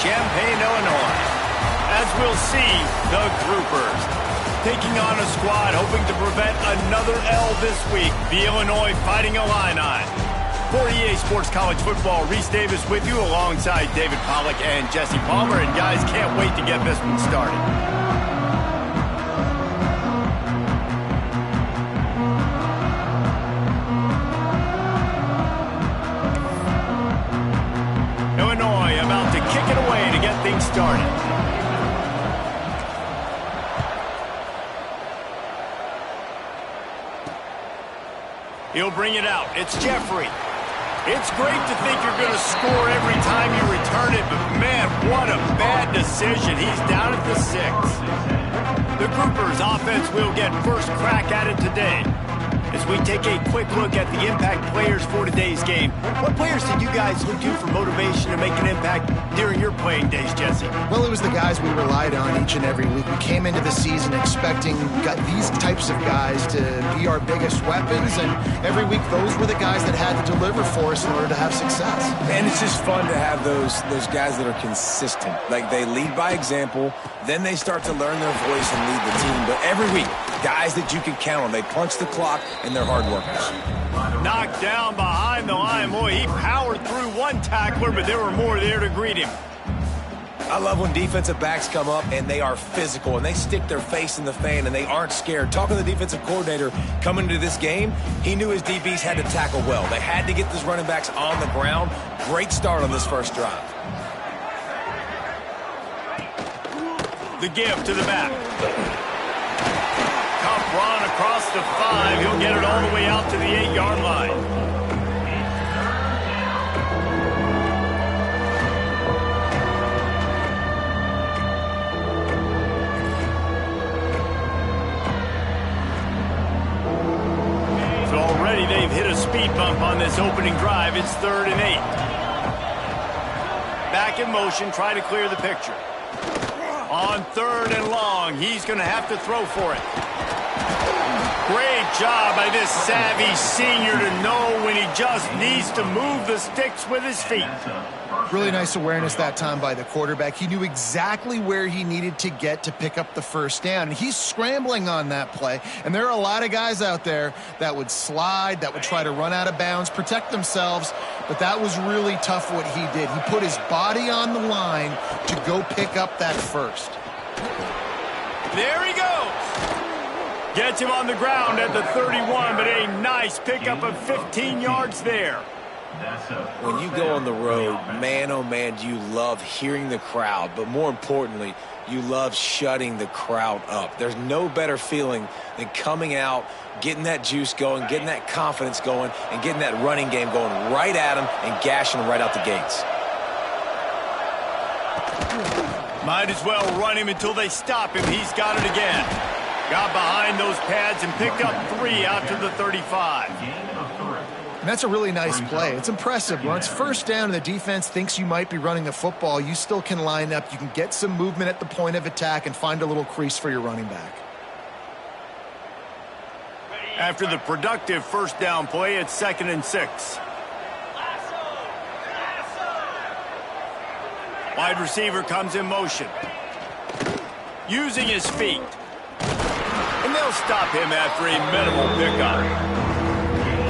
Champaign, Illinois. As we'll see, the Groupers taking on a squad hoping to prevent another L this week, the Illinois Fighting Illini. For EA Sports College Football, Reese Davis with you alongside David Pollack and Jesse Palmer. And guys, can't wait to get this one started. Illinois about to kick it away to get things started. He'll bring it out. It's Jeffrey. It's great to think you're going to score every time you return it, but man, what a bad decision. He's down at the 6. The Groupers offense will get first crack at it today. As we take a quick look at the impact players for today's game, what players did you guys look to for motivation to make an impact during your playing days, Jesse? Well, it was the guys we relied on each and every week. We came into the season expecting these types of guys to be our biggest weapons, and every week those were the guys that had to deliver for us in order to have success. And it's just fun to have those guys that are consistent. Like, they lead by example, then they start to learn their voice and lead the team. But every week, guys that you can count on. They punch the clock, and they're hard workers. Knocked down behind the line. Boy, he powered through one tackler, but there were more there to greet him. I love when defensive backs come up, and they are physical, and they stick their face in the fan, and they aren't scared. Talking to the defensive coordinator coming into this game, he knew his DBs had to tackle well. They had to get these running backs on the ground. Great start on this first drive. The give to the back. Tough run across the 5. He'll get it all the way out to the 8-yard line. So already they've hit a speed bump on this opening drive. It's 3rd and 8. Back in motion, try to clear the picture. On 3rd and long, he's going to have to throw for it. Great job by this savvy senior to know when he just needs to move the sticks with his feet. Really nice awareness that time by the quarterback. He knew exactly where he needed to get to pick up the first down. He's scrambling on that play, and there are a lot of guys out there that would slide, that would try to run out of bounds, protect themselves, but that was really tough what he did. He put his body on the line to go pick up that first. There he goes. Gets him on the ground at the 31, but a nice pickup of 15 yards there. When you go on the road, man, oh man, do you love hearing the crowd, but more importantly, you love shutting the crowd up. There's no better feeling than coming out, getting that juice going, getting that confidence going, and getting that running game going right at them and gashing them right out the gates. Might as well run him until they stop him. He's got it again. Got behind those pads and picked up 3 out to the 35. And that's a really nice play. It's impressive. When it's first down and the defense thinks you might be running the football, you still can line up. You can get some movement at the point of attack and find a little crease for your running back. After the productive first down play, it's 2nd and 6. Wide receiver comes in motion. Using his feet. And they'll stop him after a minimal pickup.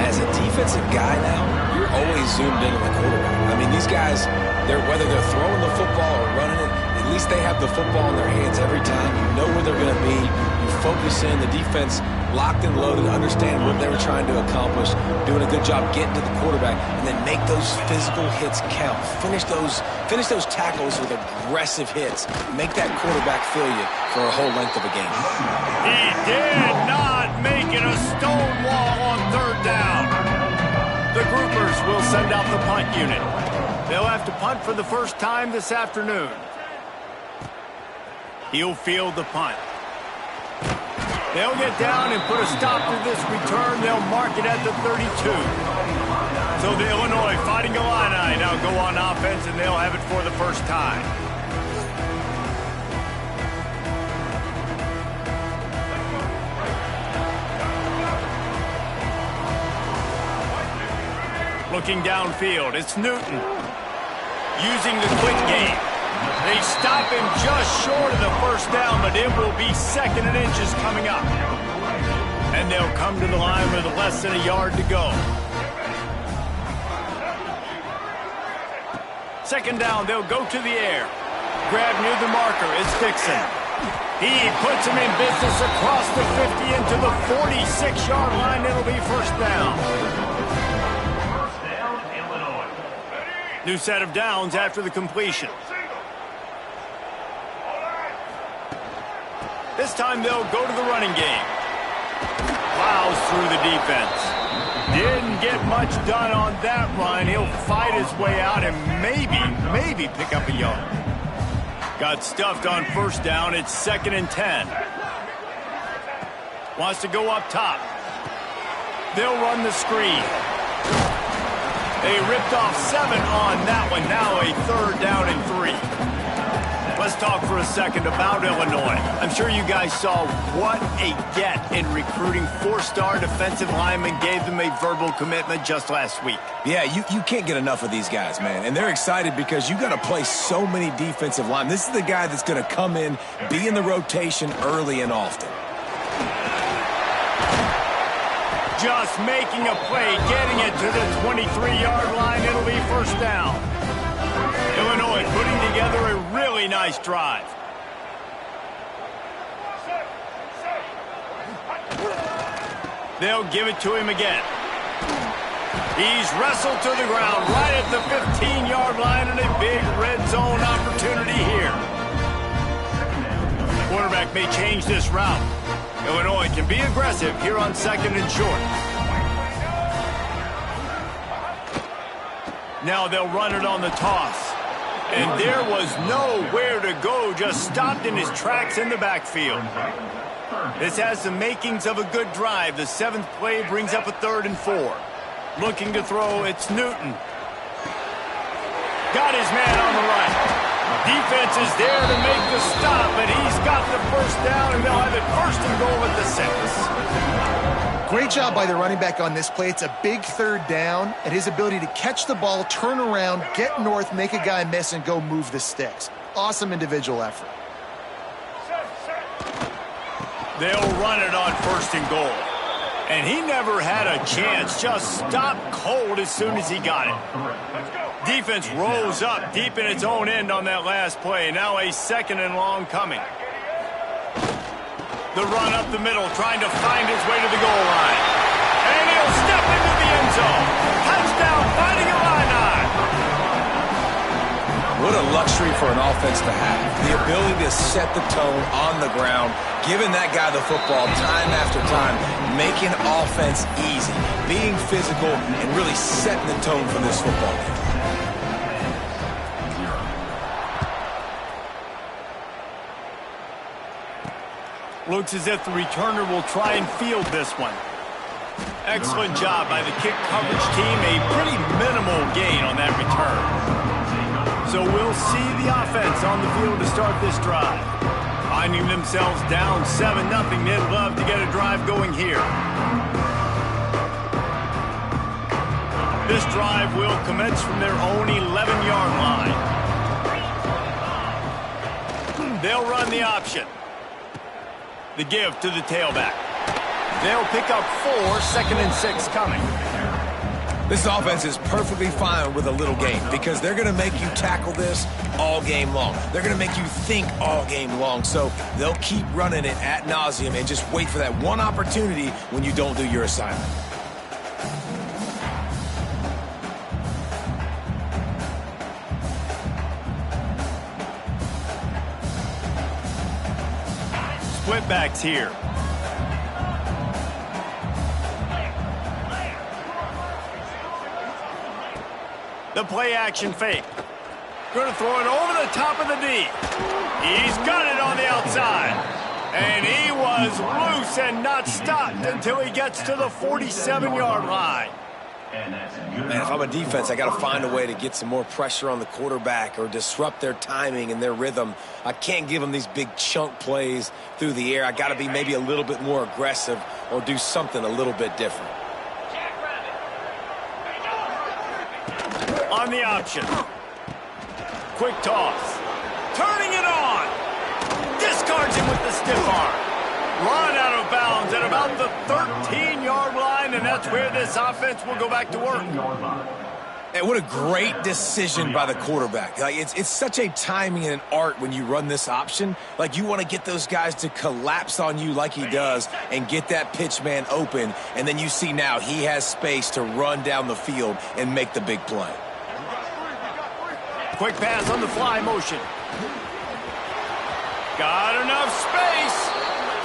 As a defensive guy now, you're always zoomed in on the quarterback. I mean, these guys, whether they're throwing the football or running it, at least they have the football in their hands every time. You know where they're going to be. You focus in. The defense locked and loaded, understand what they were trying to accomplish, doing a good job getting to the quarterback, and then make those physical hits count. Finish those tackles with aggressive hits. Make that quarterback feel you for a whole length of a game. He did not make it a stone wall on 3rd down. The Groupers will send out the punt unit. They'll have to punt for the first time this afternoon. He'll field the punt. They'll get down and put a stop to this return. They'll mark it at the 32. So the Illinois Fighting Illini now go on offense, and they'll have it for the first time. Looking downfield, it's Newton. Using the quick game. They stop him just short of the first down, but it will be 2nd and inches coming up. And they'll come to the line with less than a yard to go. 2nd down, they'll go to the air. Grab near the marker is Dixon. He puts him in business across the 50 into the 46-yard line. It'll be 1st down. New set of downs after the completion. This time they'll go to the running game. Plows through the defense. Didn't get much done on that run. He'll fight his way out and maybe pick up a yard. Got stuffed on 1st down. It's 2nd and 10. Wants to go up top. They'll run the screen. They ripped off 7 on that one. Now a 3rd down and 3. Let's talk for a second about Illinois. I'm sure you guys saw what a get in recruiting. 4-star defensive linemen gave them a verbal commitment just last week. Yeah, you can't get enough of these guys, man. And they're excited because you got to play so many defensive linemen. This is the guy that's going to come in, be in the rotation early and often. Just making a play, getting it to the 23-yard line. It'll be 1st down. Illinois putting together a really nice drive. They'll give it to him again. He's wrestled to the ground right at the 15-yard line and a big red zone opportunity here. Quarterback may change this route. Illinois can be aggressive here on 2nd and short. Now they'll run it on the toss. And there was nowhere to go, just stopped in his tracks in the backfield. This has the makings of a good drive. The 7th play brings up a 3rd and 4. Looking to throw, it's Newton. Got his man on the right. Defense is there to make the stop, but he's got the 1st down, and they'll have it 1st and goal at the 6. Great job by the running back on this play. It's a big 3rd down, and his ability to catch the ball, turn around, get north, make a guy miss, and go move the sticks. Awesome individual effort. They'll run it on 1st and goal. And he never had a chance, just stopped cold as soon as he got it. Defense rose up deep in its own end on that last play. Now a 2nd and long coming. The run up the middle, trying to find his way to the goal line. And he'll step into the end zone. Touchdown, Fighting Illini. What a luxury for an offense to have. The ability to set the tone on the ground, giving that guy the football time after time, making offense easy, being physical, and really setting the tone for this football game. Looks as if the returner will try and field this one. Excellent job by the kick coverage team. A pretty minimal gain on that return. So we'll see the offense on the field to start this drive. Finding themselves down 7-0. They'd love to get a drive going here. This drive will commence from their own 11-yard line. They'll run the option. The give to the tailback. They'll pick up 4, 2nd and 6 coming. This offense is perfectly fine with a little game because they're going to make you tackle this all game long. They're going to make you think all game long. So they'll keep running it ad nauseum and just wait for that one opportunity when you don't do your assignment. Split backs here. The play action fake. Going to throw it over the top of the D. He's got it on the outside. And he was loose and not stopped until he gets to the 47-yard line. Man, if I'm a defense, I got to find a way to get some more pressure on the quarterback or disrupt their timing and their rhythm. I can't give them these big chunk plays through the air. I got to be maybe a little bit more aggressive or do something a little bit different. On the option. Quick toss. To turning it on. Discards him with the stiff arm. Run out of bounds at about the 13-yard line, and that's where this offense will go back to work. And what a great decision by the quarterback. Like it's such a timing and an art when you run this option. Like you want to get those guys to collapse on you like he does and get that pitch man open. And then you see now he has space to run down the field and make the big play. Quick pass on the fly motion. Got enough space.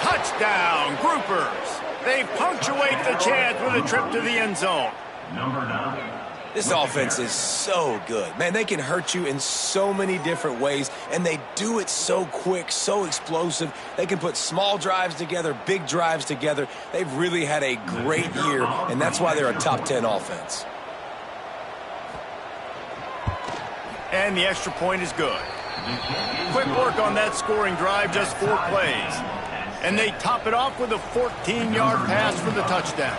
Touchdown, Groupers. They punctuate the chance with a trip to the end zone. Number 9. This offense is so good. Man, they can hurt you in so many different ways, and they do it so quick, so explosive. They can put small drives together, big drives together. They've really had a great year, and that's why they're a top 10 offense. And the extra point is good. Quick work on that scoring drive, just 4 plays. And they top it off with a 14-yard pass for the touchdown.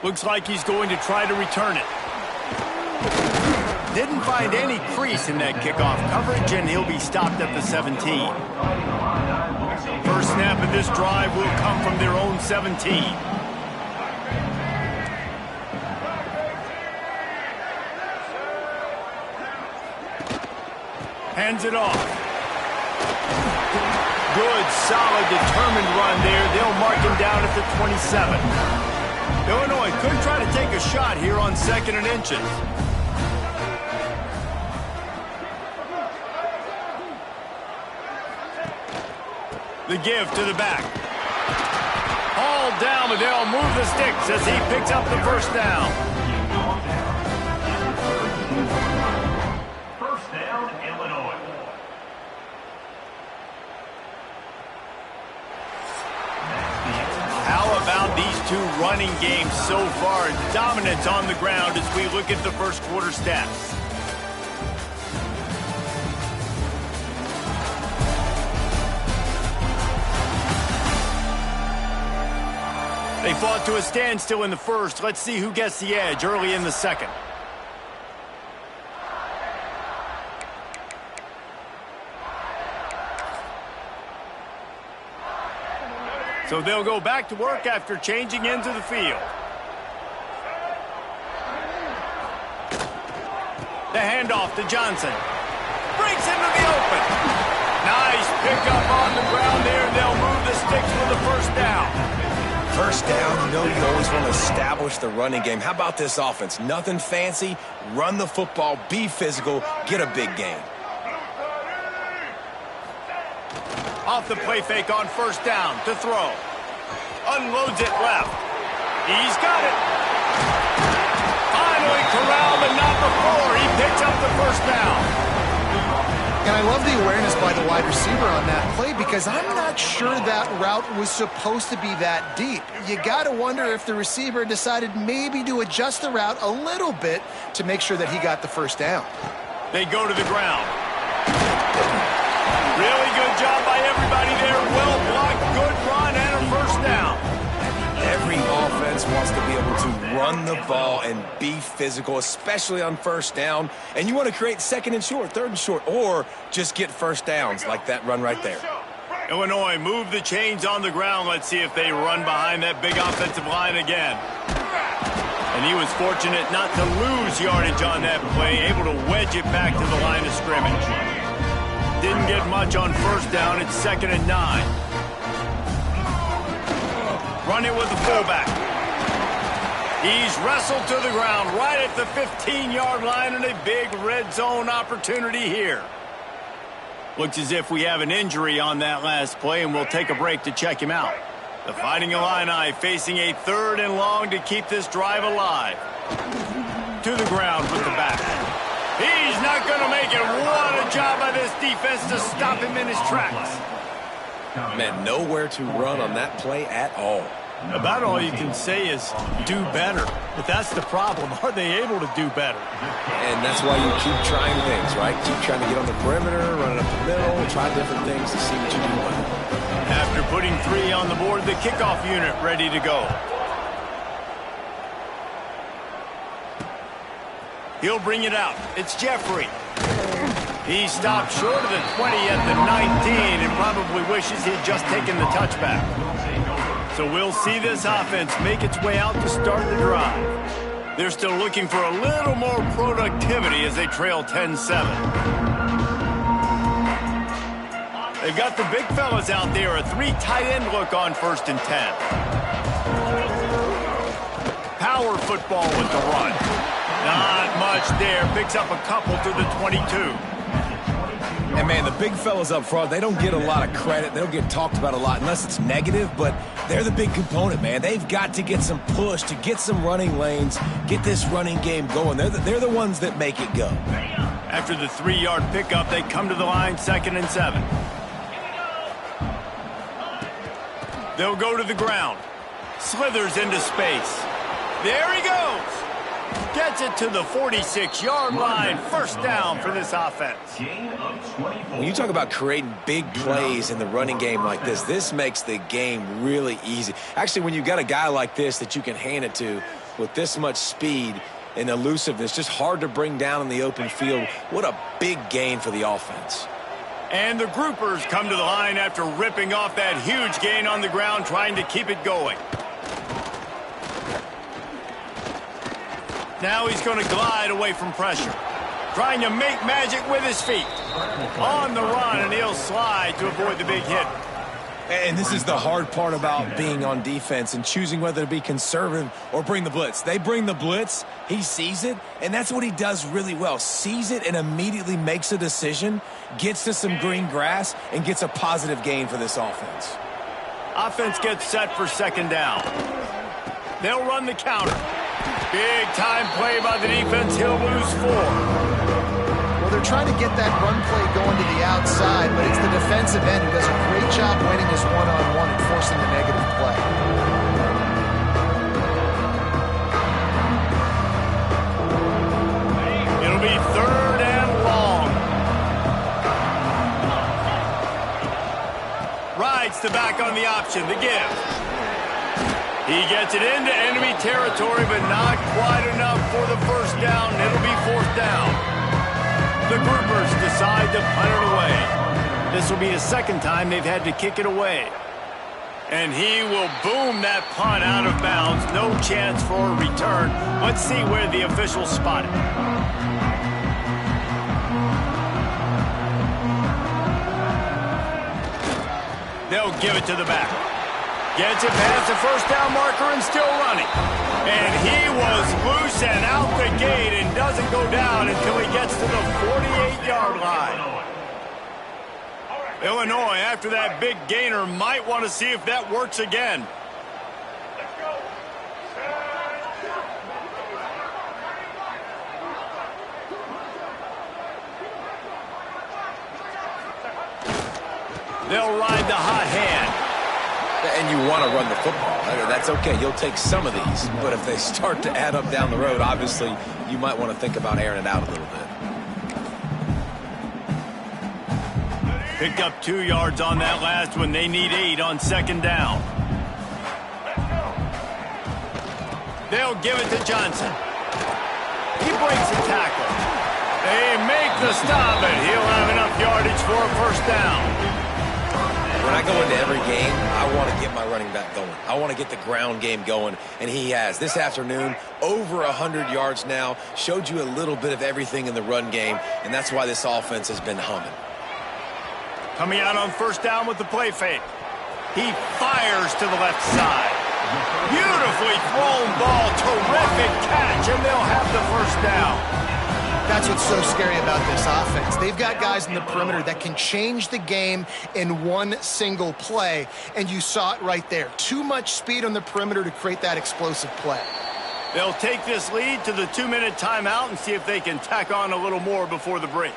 Looks like he's going to try to return it. Didn't find any crease in that kickoff coverage, and he'll be stopped at the 17. First snap of this drive will come from their own 17. Hands it off. Good, solid, determined run there. They'll mark him down at the 27. Illinois could try to take a shot here on 2nd and inches. The give to the back. All down, but they'll move the sticks as he picks up the first down. First down, Illinois. How about these two running games so far? Dominance on the ground as we look at the first quarter stats. They fought to a standstill in the first. Let's see who gets the edge early in the second. So they'll go back to work after changing into the field. The handoff to Johnson. Breaks into the open. Nice pickup on the ground there. They'll move the sticks for the first down. First down, you know you always want to establish the running game. How about this offense? Nothing fancy. Run the football, be physical, get a big gain. Off the play fake on first down to throw. Unloads it left. He's got it. Finally corralled, but not before. He picks up the first down. And I love the awareness by the wide receiver on that play because I'm not sure that route was supposed to be that deep. You got to wonder if the receiver decided maybe to adjust the route a little bit to make sure that he got the first down. They go to the ground. Really good job by everybody there. Well blocked, good run, and a first down. Every offense wants to be able to run the ball and be physical, especially on first down. And you want to create 2nd and short, 3rd and short, or just get first downs like that run right there. Illinois move the chains on the ground. Let's see if they run behind that big offensive line again. And he was fortunate not to lose yardage on that play, able to wedge it back to the line of scrimmage. Didn't get much on first down. It's 2nd and 9. Run it with the fullback. He's wrestled to the ground right at the 15-yard line and a big red zone opportunity here. Looks as if we have an injury on that last play, and we'll take a break to check him out. The Fighting Illini facing a 3rd and long to keep this drive alive. To the ground with the back. He's not going to make it. What a job by this defense to stop him in his tracks. Man, nowhere to run on that play at all. About all you can say is do better. But that's the problem. Are they able to do better? And that's why you keep trying things, right? Keep trying to get on the perimeter, run it up the middle, try different things to see what you do well. After putting 3 on the board, the kickoff unit ready to go. He'll bring it out. It's Jeffrey. He stopped short of the 20 at the 19 and probably wishes he had just taken the touchback. So we'll see this offense make its way out to start the drive. They're still looking for a little more productivity as they trail 10-7. They've got the big fellas out there, a 3 tight end look on 1st and 10. Power football with the run. Not much there. Picks up a couple to the 22. And, man, the big fellas up front, they don't get a lot of credit. They don't get talked about a lot unless it's negative, but they're the big component, man. They've got to get some push, to get some running lanes, get this running game going. They're the ones that make it go. After the 3-yard pickup, they come to the line 2nd and 7. They'll go to the ground. Slithers into space. There he goes. Gets it to the 46-yard line. 1st down for this offense. When you talk about creating big plays in the running game like this makes the game really easy. Actually, when you've got a guy like this that you can hand it to with this much speed and elusiveness, just hard to bring down in the open field, what a big gain for the offense. And the groupers come to the line after ripping off that huge gain on the ground, trying to keep it going. Now he's going to glide away from pressure. Trying to make magic with his feet. On the run, and he'll slide to avoid the big hit. And this is the hard part about being on defense and choosing whether to be conservative or bring the blitz. They bring the blitz, he sees it, and that's what he does really well. Sees it and immediately makes a decision, gets to some green grass, and gets a positive gain for this offense. Offense gets set for 2nd down. They'll run the counter. Big time play by the defense. He'll lose 4. Well, they're trying to get that run play going to the outside, but it's the defensive end who does a great job winning his one-on-one and forcing the negative play. It'll be 3rd and long. Rides the back on the option. The give. He gets it into enemy territory, but not quite enough for the 1st down. It'll be 4th down. The groupers decide to punt it away. This will be the 2nd time they've had to kick it away. And he will boom that punt out of bounds. No chance for a return. Let's see where the officials spot it. They'll give it to the back. Gets it past the 1st down marker and still running. And he was loose and out the gate and doesn't go down until he gets to the 48-yard line. Illinois, after that big gainer, might want to see if that works again. They'll ride the hot hand. And you want to run the football. That's okay. You'll take some of these. But if they start to add up down the road, obviously, you might want to think about airing it out a little bit. Picked up 2 yards on that last one. They need 8 on 2nd down. They'll give it to Johnson. He breaks a tackle. They make the stop, and he'll have enough yardage for a 1st down. When I go into every game, I want to get my running back going. I want to get the ground game going, and he has. This afternoon, over 100 yards now, showed you a little bit of everything in the run game, and that's why this offense has been humming. Coming out on 1st down with the play fake. He fires to the left side. Beautifully thrown ball, terrific catch, and they'll have the 1st down. That's what's so scary about this offense. They've got guys in the perimeter that can change the game in one single play, and you saw it right there. Too much speed on the perimeter to create that explosive play. They'll take this lead to the 2-minute timeout and see if they can tack on a little more before the break.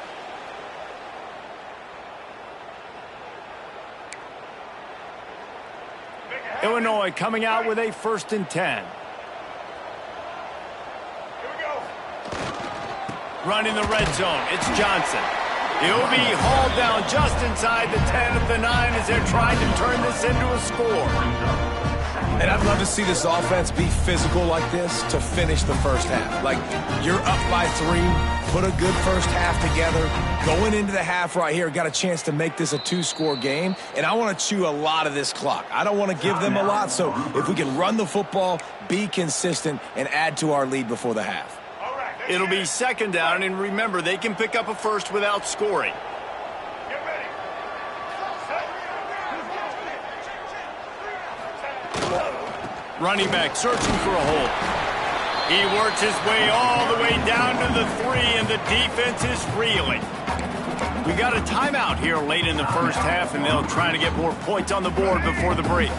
Illinois coming out with a 1st and 10. Running the red zone. It's Johnson. He'll be hauled down just inside the 10 of the 9 as they're trying to turn this into a score. And I'd love to see this offense be physical like this to finish the first half. Like, you're up by 3, put a good first half together. Going into the half right here, got a chance to make this a 2-score game, and I want to chew a lot of this clock. I don't want to give them a lot, so if we can run the football, be consistent, and add to our lead before the half. It'll be 2nd down, and remember, they can pick up a first without scoring. Running back searching for a hole. He works his way all the way down to the 3, and the defense is reeling. We got a timeout here late in the first half, and they'll try to get more points on the board before the break.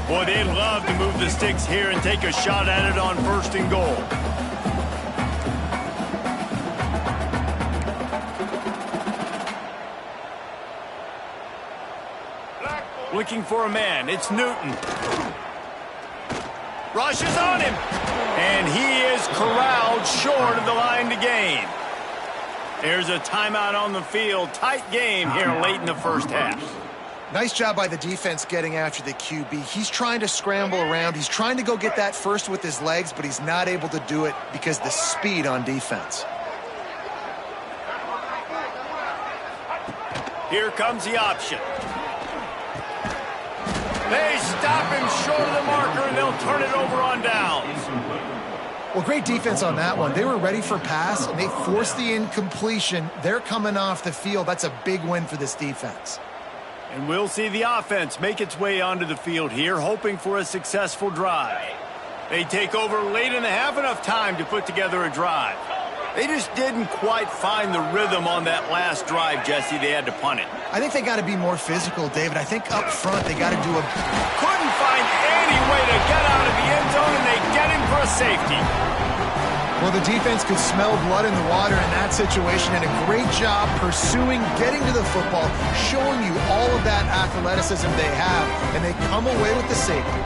Boy, they'd love to move the sticks here and take a shot at it on 1st and goal. Looking for a man. It's Newton. Rushes on him. And he is corralled short of the line to gain. There's a timeout on the field. Tight game here late in the first half. Nice job by the defense getting after the QB. He's trying to scramble around. He's trying to go get that first with his legs, but he's not able to do it because of the speed on defense. Here comes the option. They stop him short of the marker, and they'll turn it over on downs. Well, great defense on that one. They were ready for pass, and they forced the incompletion. They're coming off the field. That's a big win for this defense. And we'll see the offense make its way onto the field here, hoping for a successful drive. They take over late in the half, enough time to put together a drive. They just didn't quite find the rhythm on that last drive, Jesse. They had to punt it. I think they got to be more physical, David. I think up front they got to do a... Couldn't find any way to get out of the end zone, and they get him for a safety. Well, the defense could smell blood in the water in that situation, and a great job pursuing, getting to the football, showing you all of that athleticism they have, and they come away with the safety.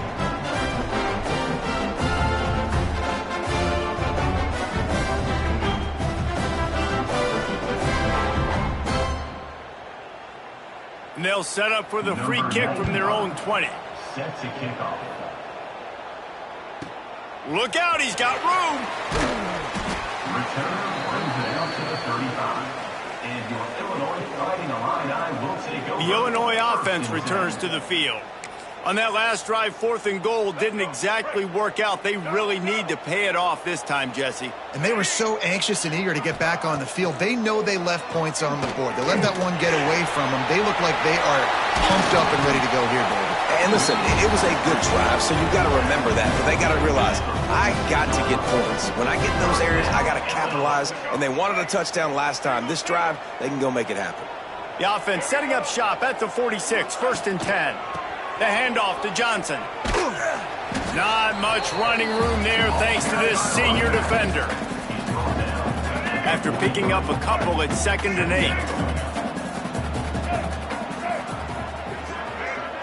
And they'll set up for the free kick from their own 20. Set to kick off. Look out, he's got room. Return brings it out to the 35. And your Illinois Fighting Illini will take over. The Illinois offense returns to the field. On that last drive, 4th and goal didn't exactly work out. They really need to pay it off this time, Jesse. And they were so anxious and eager to get back on the field. They know they left points on the board. They let that one get away from them. They look like they are pumped up and ready to go here, David. And listen, it was a good drive, so you got to remember that. But they got to realize, I got to get points. When I get in those areas, I got to capitalize. And they wanted a touchdown last time. This drive, they can go make it happen. The offense setting up shop at the 46, 1st and 10. The handoff to Johnson. Not much running room there thanks to this senior defender. After picking up a couple, it's 2nd and 8.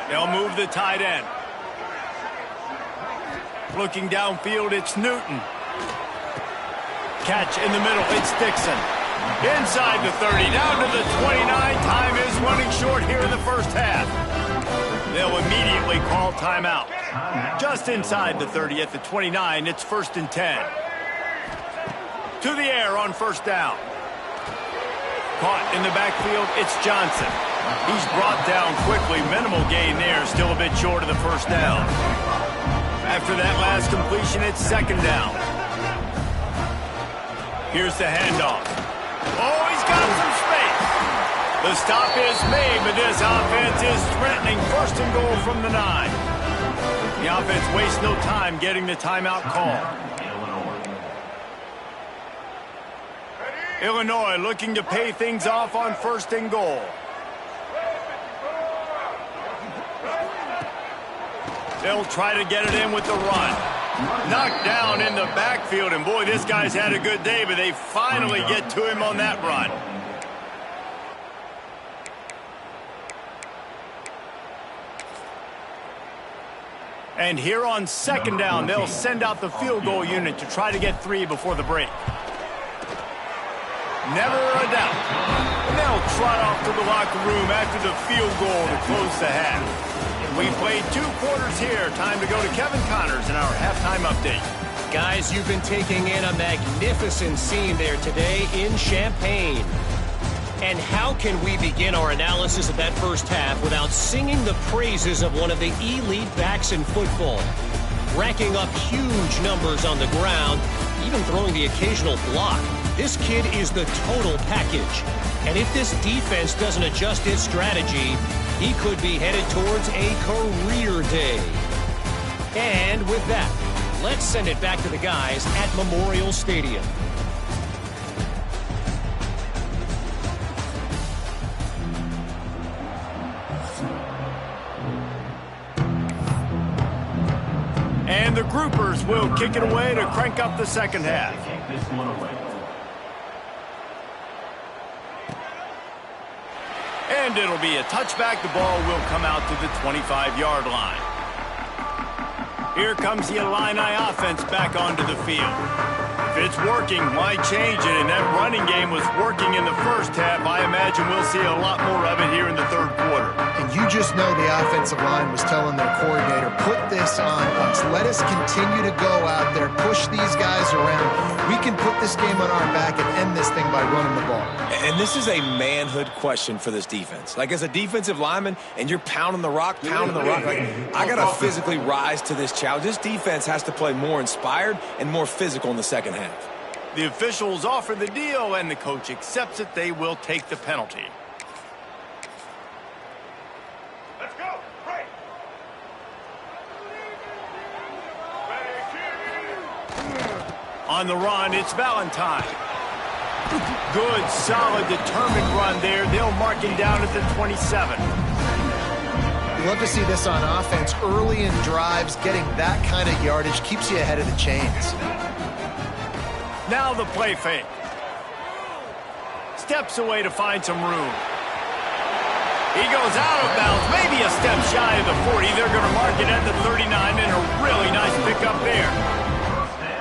They'll move the tight end. Looking downfield, it's Newton. Catch in the middle, it's Dixon. Inside the 30, down to the 29. Time is running short here in the first half. They'll immediately call timeout. Just inside the 30 at the 29, it's 1st and 10. To the air on 1st down. Caught in the backfield, it's Johnson. He's brought down quickly. Minimal gain there, still a bit short of the 1st down. After that last completion, it's 2nd down. Here's the handoff. Oh, he's got some space. The stop is made, but this offense is threatening 1st and goal from the 9. The offense wastes no time getting the timeout call. Illinois looking to pay things off on 1st and goal. They'll try to get it in with the run. Knocked down in the backfield, and boy, this guy's had a good day, but they finally get to him on that run. And here on 2nd down, they'll send out the field goal unit to try to get 3 before the break. Never a doubt. And they'll trot off to the locker room after the field goal to close the half. We played 2 quarters here. Time to go to Kevin Connors in our halftime update. Guys, you've been taking in a magnificent scene there today in Champaign. And how can we begin our analysis of that first half without singing the praises of one of the elite backs in football? Racking up huge numbers on the ground, even throwing the occasional block. This kid is the total package. And if this defense doesn't adjust its strategy, he could be headed towards a career day. And with that, let's send it back to the guys at Memorial Stadium. And the groupers will kick it away to crank up the second half. Take this one away. And it'll be a touchback. The ball will come out to the 25-yard line. Here comes the Illini offense back onto the field. If it's working, why change it? And that running game was working in the first half. I imagine we'll see a lot more of it here in the third quarter. And you just know the offensive line was telling their coordinator, put this on us. Let us continue to go out there, push these guys around. We can put this game on our back and end this thing by running the ball. And this is a manhood question for this defense. Like, as a defensive lineman, and you're pounding the rock, like, I got to physically rise to this challenge. This defense has to play more inspired and more physical in the second half. The officials offer the deal, and the coach accepts it. They will take the penalty. Let's go. Right. On the run, it's Valentine. Good, solid, determined run there. They'll mark him down at the 27. You love to see this on offense. Early in drives, getting that kind of yardage keeps you ahead of the chains. Now the play fake. Steps away to find some room. He goes out of bounds, maybe a step shy of the 40. They're going to mark it at the 39, and a really nice pickup there.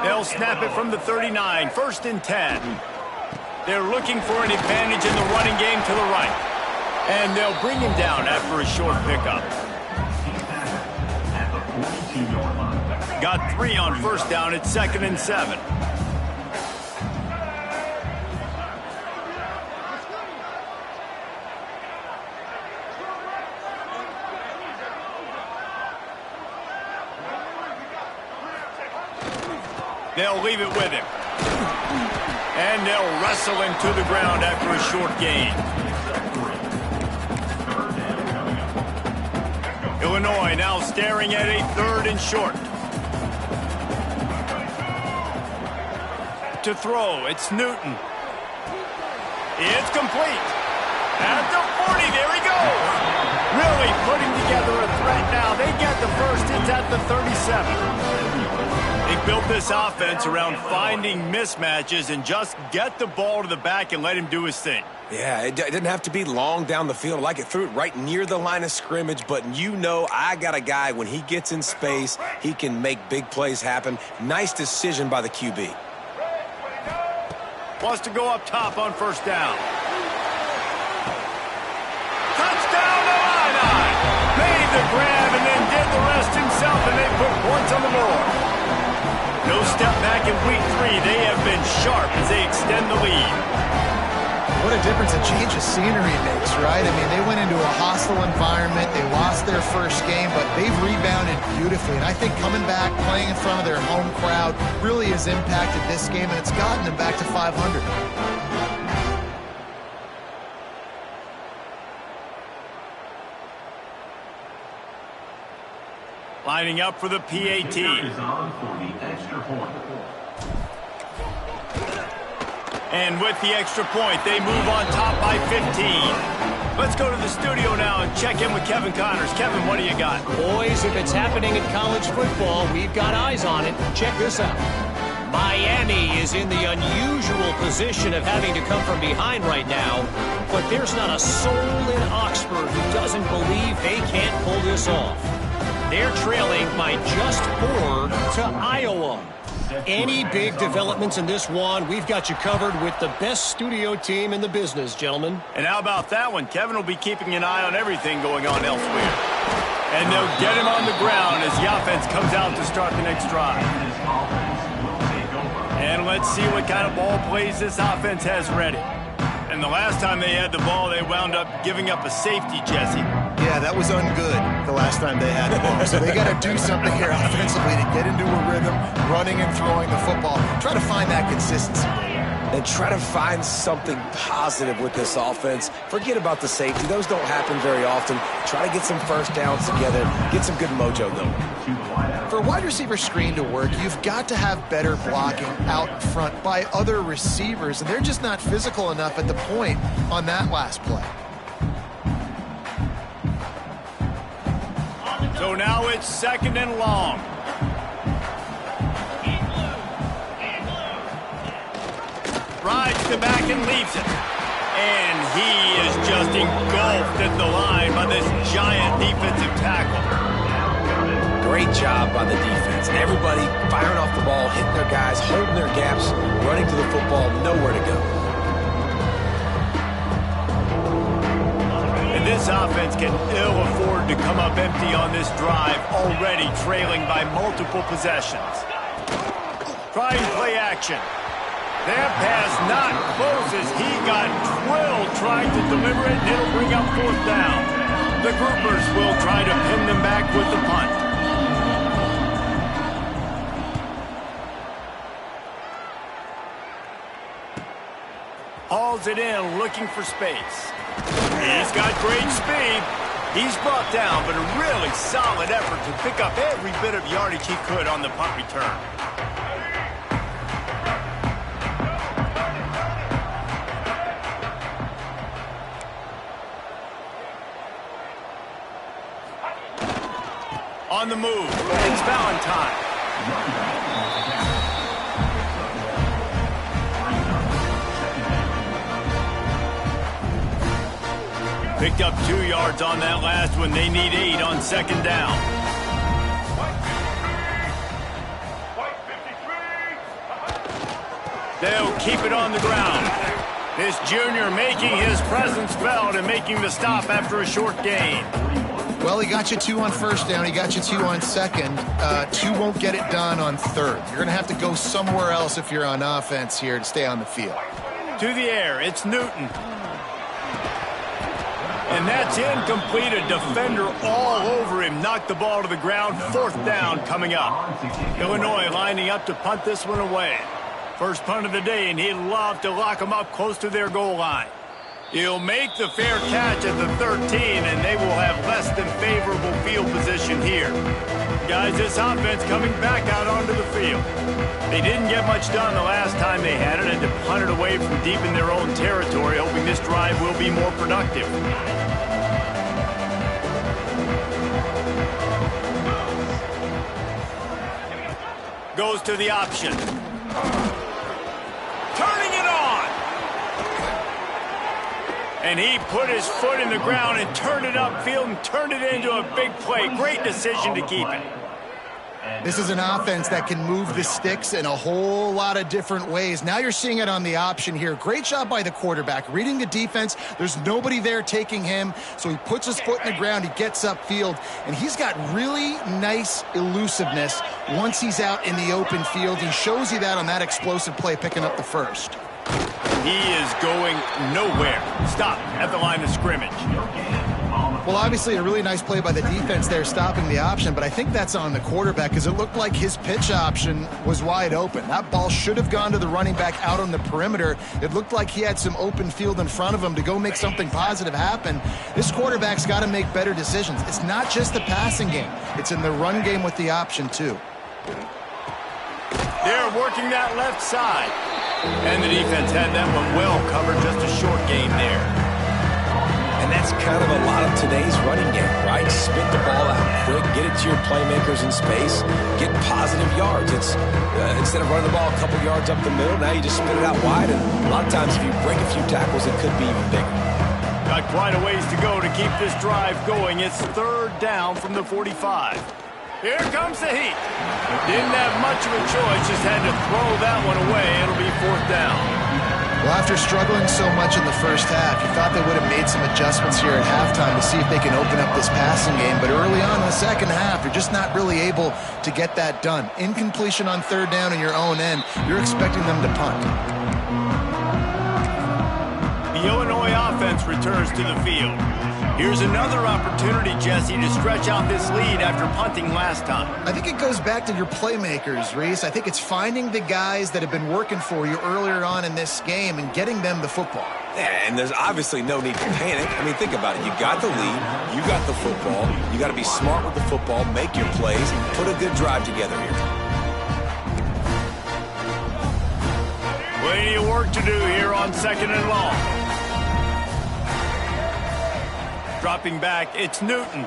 They'll snap it from the 39, 1st and 10. They're looking for an advantage in the running game to the right. And they'll bring him down after a short pickup. Got 3 on 1st down. It's 2nd and 7. They'll leave it with him. And they'll wrestle him to the ground after a short gain. Illinois now staring at a 3rd and short. To throw, it's Newton. It's complete. At the 40, there he goes. Really putting together a threat now. They get the first, it's at the 37. They built this offense around finding mismatches and just get the ball to the back and let him do his thing. Yeah, it didn't have to be long down the field. Like, it threw it right near the line of scrimmage, but you know I got a guy, when he gets in space, he can make big plays happen. Nice decision by the QB. Wants to go up top on 1st down. Touchdown, Illini! Made the grab and then did the rest himself, and they put points on the board. No step back in week 3. They have been sharp as they extend the lead. What a difference a change of scenery makes, right? I mean, they went into a hostile environment. They lost their first game, but they've rebounded beautifully. And I think coming back, playing in front of their home crowd really has impacted this game, and it's gotten them back to 500. Lining up for the PAT. Is on for the extra point. And with the extra point, they move on top by 15. Let's go to the studio now and check in with Kevin Connors. Kevin, what do you got? Boys, if it's happening in college football, we've got eyes on it. Check this out. Miami is in the unusual position of having to come from behind right now, but there's not a soul in Oxford who doesn't believe they can't pull this off. They're trailing by just 4 to Iowa. Any big developments in this one, we've got you covered with the best studio team in the business, gentlemen. And how about that one? Kevin will be keeping an eye on everything going on elsewhere. And they'll get him on the ground as the offense comes out to start the next drive. And let's see what kind of ball plays this offense has ready. And the last time they had the ball, they wound up giving up a safety, Jesse. Yeah, that was ungood the last time they had the ball. So they got to do something here offensively to get into a rhythm, running and throwing the football. Try to find that consistency. And try to find something positive with this offense. Forget about the safety. Those don't happen very often. Try to get some first downs together. Get some good mojo going. For a wide receiver screen to work, you've got to have better blocking out in front by other receivers, and they're just not physical enough at the point on that last play. So now it's 2nd and long. Rides the back and leaves it. And he is just engulfed at the line by this giant defensive tackle. Great job by the defense. Everybody firing off the ball, hitting their guys, holding their gaps, running to the football, nowhere to go. And this offense can ill afford to come up empty on this drive, already trailing by multiple possessions. Trying play action. That pass not close as he got drilled trying to deliver it, and it'll bring up 4th down. The groupers will try to pin them back with the punt. Hauls it in, looking for space. He's got great speed. He's brought down, but a really solid effort to pick up every bit of yardage he could on the punt return. On the move, it's Valentine. Picked up 2 yards on that last one. They need 8 on 2nd down. They'll keep it on the ground. This junior making his presence felt and making the stop after a short gain. Well, he got you 2 on 1st down. He got you 2 on 2nd. 2 won't get it done on 3rd. You're going to have to go somewhere else if you're on offense here to stay on the field. To the air, it's Newton. And that's incomplete. A defender all over him. Knocked the ball to the ground. 4th down coming up. Illinois lining up to punt this one away. First punt of the day, and he'd love to lock them up close to their goal line. He'll make the fair catch at the 13, and they will have less than favorable field position here. Guys, this offense coming back out onto the field. They didn't get much done the last time they had it, and to punt it away from deep in their own territory, hoping this drive will be more productive. Goes to the option. Turning it on. And he put his foot in the ground and turned it upfield and turned it into a big play. Great decision to keep it. This is an offense that can move the sticks in a whole lot of different ways. Now you're seeing it on the option here. Great job by the quarterback. Reading the defense, there's nobody there taking him, so he puts his foot in the ground, he gets upfield, and he's got really nice elusiveness once he's out in the open field. He shows you that on that explosive play, picking up the 1st. He is going nowhere. Stop at the line of scrimmage. Well, obviously a really nice play by the defense there stopping the option, but I think that's on the quarterback because it looked like his pitch option was wide open. That ball should have gone to the running back out on the perimeter. It looked like he had some open field in front of him to go make something positive happen. This quarterback's got to make better decisions. It's not just the passing game. It's in the run game with the option, too. They're working that left side. And the defense had that one well covered, just a short game there. And that's kind of a lot of today's running game, right? Spit the ball out quick, get it to your playmakers in space, get positive yards. It's instead of running the ball a couple yards up the middle, now you just spit it out wide, and a lot of times if you break a few tackles, it could be even bigger. Got quite a ways to go to keep this drive going. It's 3rd down from the 45. Here comes the heat. Didn't have much of a choice, just had to throw that one away. It'll be 4th down. Well, after struggling so much in the first half, you thought they would have made some adjustments here at halftime to see if they can open up this passing game. But early on in the second half, they're just not really able to get that done. Incompletion on third down in your own end, you're expecting them to punt. The Illinois offense returns to the field. Here's another opportunity, Jesse, to stretch out this lead after punting last time. I think it goes back to your playmakers, Reese. I think it's finding the guys that have been working for you earlier on in this game and getting them the football. Yeah, and there's obviously no need to panic. I mean, think about it. You got the lead. You got the football. You got to be smart with the football, make your plays, put a good drive together here. Plenty of work to do here on 2nd and long. Dropping back, it's Newton.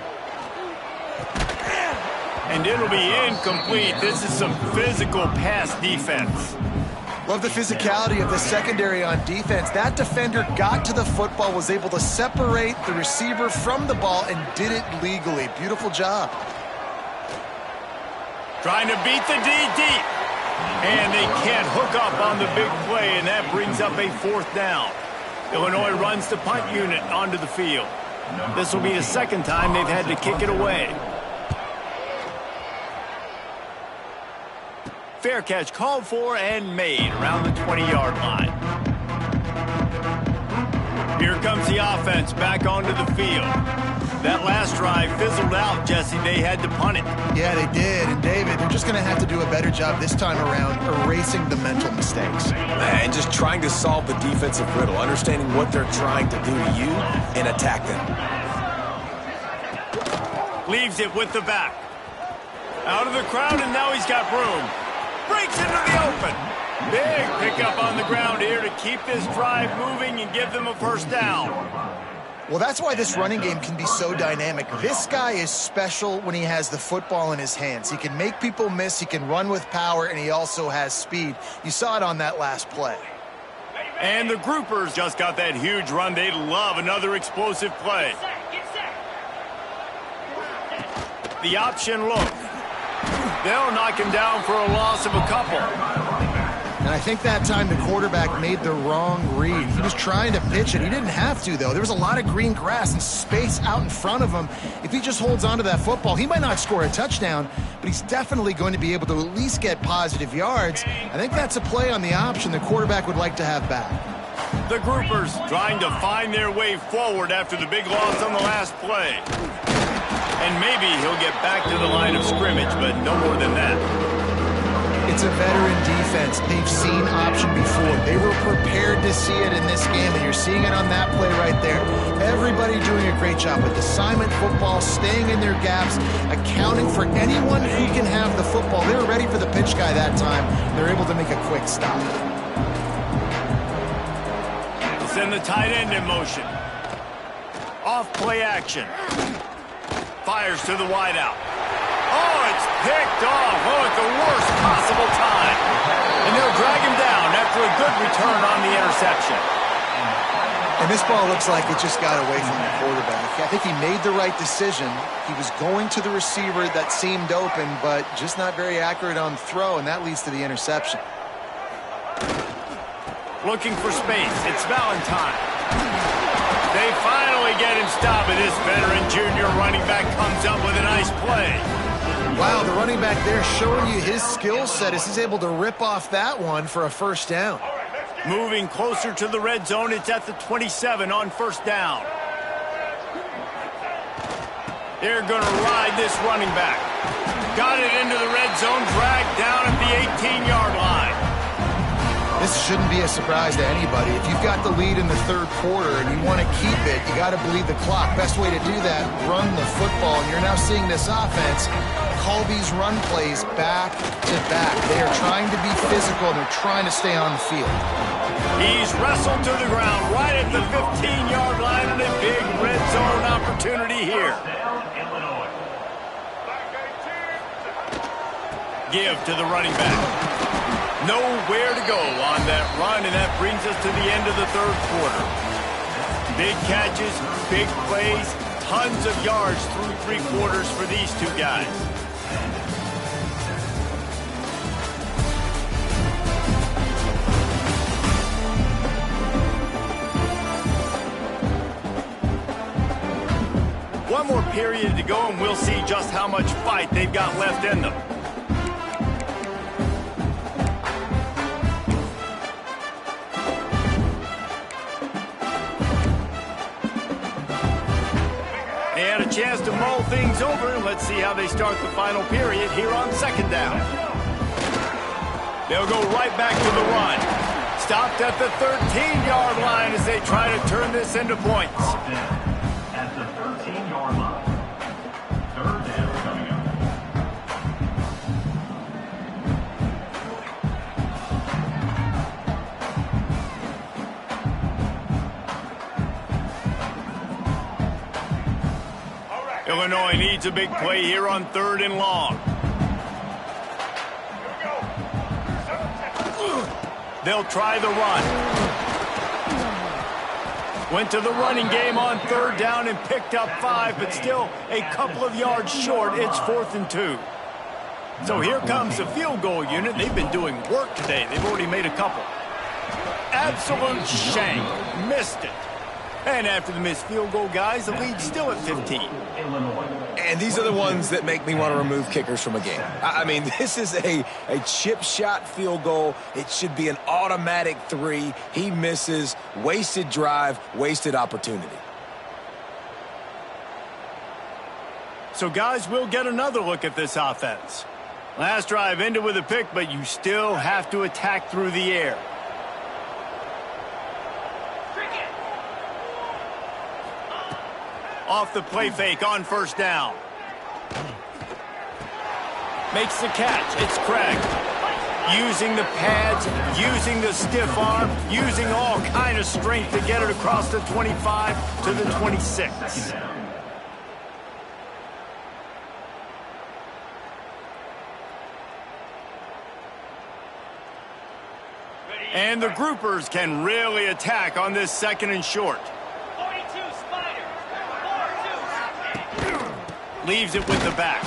And it'll be incomplete. This is some physical pass defense. Love the physicality of the secondary on defense. That defender got to the football, was able to separate the receiver from the ball, and did it legally. Beautiful job. Trying to beat the D deep. And they can't hook up on the big play, and that brings up a 4th down. Illinois runs the punt unit onto the field. This will be the second time they've had to kick it away. Fair catch called for and made around the 20-yard line. Here comes the offense back onto the field. That last drive fizzled out, Jesse. They had to punt it. Yeah, they did. And, David, they're just going to have to do a better job this time around erasing the mental mistakes. And just trying to solve the defensive riddle, understanding what they're trying to do to you and attack them. Leaves it with the back. Out of the crowd, and now he's got room. Breaks into the open. Big pickup on the ground here to keep this drive moving and give them a 1st down. Well, that's why this running game can be so dynamic. This guy is special when he has the football in his hands. He can make people miss, he can run with power, and he also has speed. You saw it on that last play. And the groupers just got that huge run. They love another explosive play. The option look. They'll knock him down for a loss of a couple. And I think that time the quarterback made the wrong read. He was trying to pitch it. He didn't have to, though. There was a lot of green grass and space out in front of him. If he just holds on to that football, he might not score a touchdown, but he's definitely going to be able to at least get positive yards. I think that's a play on the option the quarterback would like to have back. The groupers trying to find their way forward after the big loss on the last play. And maybe he'll get back to the line of scrimmage, but no more than that. It's a veteran defense. They've seen option before. They were prepared to see it in this game, and you're seeing it on that play right there. Everybody doing a great job with assignment football, staying in their gaps, accounting for anyone who can have the football. They were ready for the pitch guy that time. They're able to make a quick stop. Send the tight end in motion. Off play action. Fires to the wideout. Oh, it's picked off. Oh, at the worst possible time. And they'll drag him down after a good return on the interception. And this ball looks like it just got away from the quarterback. I think he made the right decision. He was going to the receiver that seemed open, but just not very accurate on the throw, and that leads to the interception. Looking for space. It's Valentine. They finally get him stopped, and this veteran junior running back comes up with a nice play. Wow, the running back there showing you his skill set as he's able to rip off that one for a 1st down. Moving closer to the red zone, it's at the 27 on 1st down. They're going to ride this running back. Got it into the red zone, dragged down at the 18-yard line. This shouldn't be a surprise to anybody. If you've got the lead in the 3rd quarter and you want to keep it, you got to bleed the clock. Best way to do that, run the football. And you're now seeing this offense call these run plays back to back. They are trying to be physical, and they're trying to stay on the field. He's wrestled to the ground right at the 15-yard line, and a big red zone opportunity here. Give to the running back. Nowhere to go on that run, and that brings us to the end of the 3rd quarter. Big catches, big plays, tons of yards through 3 quarters for these two guys. one more period to go, and we'll see just how much fight they've got left in them. They had a chance to mull things over, and let's see how they start the final period here on second down. They'll go right back to the run. Stopped at the 13-yard line as they try to turn this into points. At the 13-yard line. Third down coming up. Illinois needs a big play here on 3rd and long. They'll try the run. Went to the running game on 3rd down and picked up 5, but still a couple of yards short. It's 4th and 2. So here comes the field goal unit. They've been doing work today. They've already made a couple. Absolute shank. Missed it. And after the missed field goal, guys, the lead's still at 15. And these are the ones that make me want to remove kickers from a game. I mean, this is a chip shot field goal. It should be an automatic 3. He misses. Wasted drive, wasted opportunity. So, guys, we'll get another look at this offense. Last drive ended with a pick, but you still have to attack through the air. Off the play fake on 1st down. Makes the catch. It's Craig. Using the pads, using the stiff arm, using all kind of strength to get it across the 25 to the 26. And the groupers can really attack on this 2nd and short. Leaves it with the back.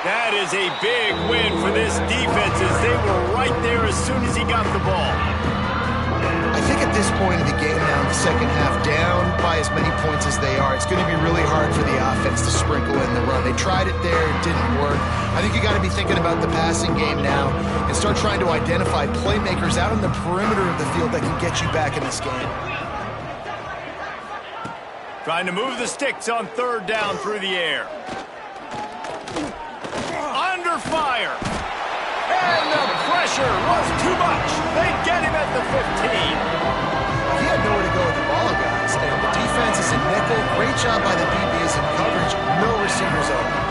That is a big win for this defense as they were right there as soon as he got the ball. I think at this point in the game now, in the second half, down by as many points as they are, it's going to be really hard for the offense to sprinkle in the run. They tried it there, it didn't work. I think you got to be thinking about the passing game now and start trying to identify playmakers out on the perimeter of the field that can get you back in this game. Trying to move the sticks on 3rd down through the air. Under fire. And the pressure was too much. They get him at the 15. He had nowhere to go with the ball, guys. And the defense is in nickel. Great job by the DBs in coverage. No receivers open.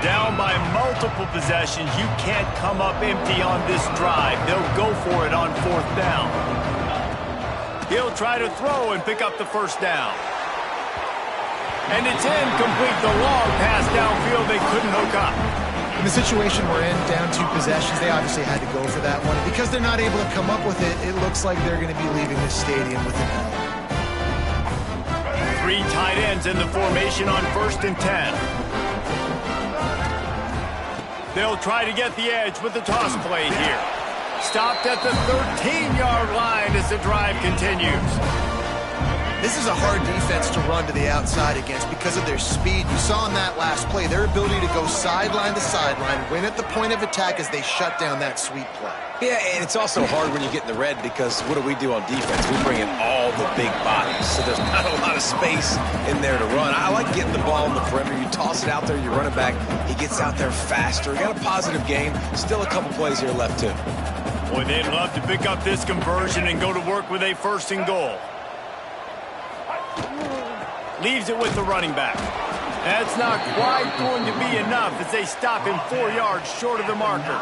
Down by multiple possessions, you can't come up empty on this drive. They'll go for it on 4th down. He'll try to throw and pick up the 1st down. And it's incomplete. The long pass downfield, they couldn't hook up. In the situation we're in, down 2 possessions, they obviously had to go for that one. Because they're not able to come up with it, it looks like they're going to be leaving this stadium with an L. 3 tight ends in the formation on 1st and 10. They'll try to get the edge with the toss play here. Stopped at the 13-yard line as the drive continues. This is a hard defense to run to the outside against because of their speed. You saw in that last play, their ability to go sideline to sideline, win at the point of attack as they shut down that sweep play. Yeah, and it's also hard when you get in the red because what do we do on defense? We bring in all the big bodies, so there's not a lot of space in there to run. I like getting the ball on the perimeter. You toss it out there, you run it back. He gets out there faster. Got a positive game. Still a couple plays here left, too. Boy, they'd love to pick up this conversion and go to work with a 1st and goal. Leaves it with the running back. That's not quite going to be enough as they stop him 4 yards short of the marker.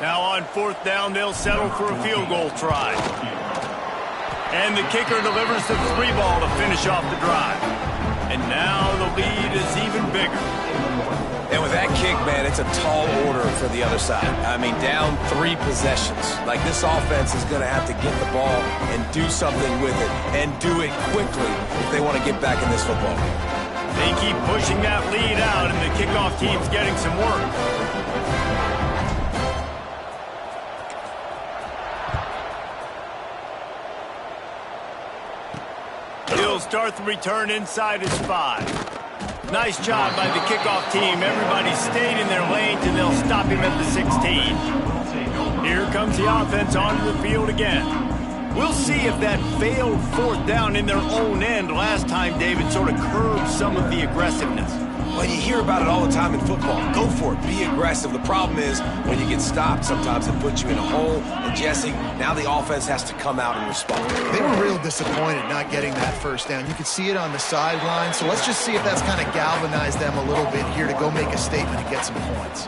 Now on 4th down, they'll settle for a field goal try. And the kicker delivers the 3 ball to finish off the drive. And now the lead is even bigger. And with that kick man, it's a tall order for the other side. I mean, down 3 possessions. Like, this offense is going to have to get the ball and do something with it, and do it quickly if they want to get back in this football game. They keep pushing that lead out, and the kickoff team's getting some work. He'll start the return inside his 5. Nice job by the kickoff team. Everybody stayed in their lanes, and they'll stop him at the 16. Here comes the offense onto the field again. We'll see if that failed 4th down in their own end last time, David, sort of curbed some of the aggressiveness. Well, you hear about it all the time in football. Go for it. Be aggressive. The problem is when you get stopped, sometimes it puts you in a hole. And, Jesse, now the offense has to come out and respond. They were real disappointed not getting that 1st down. You could see it on the sideline. So let's just see if that's kind of galvanized them a little bit here to go make a statement and get some points.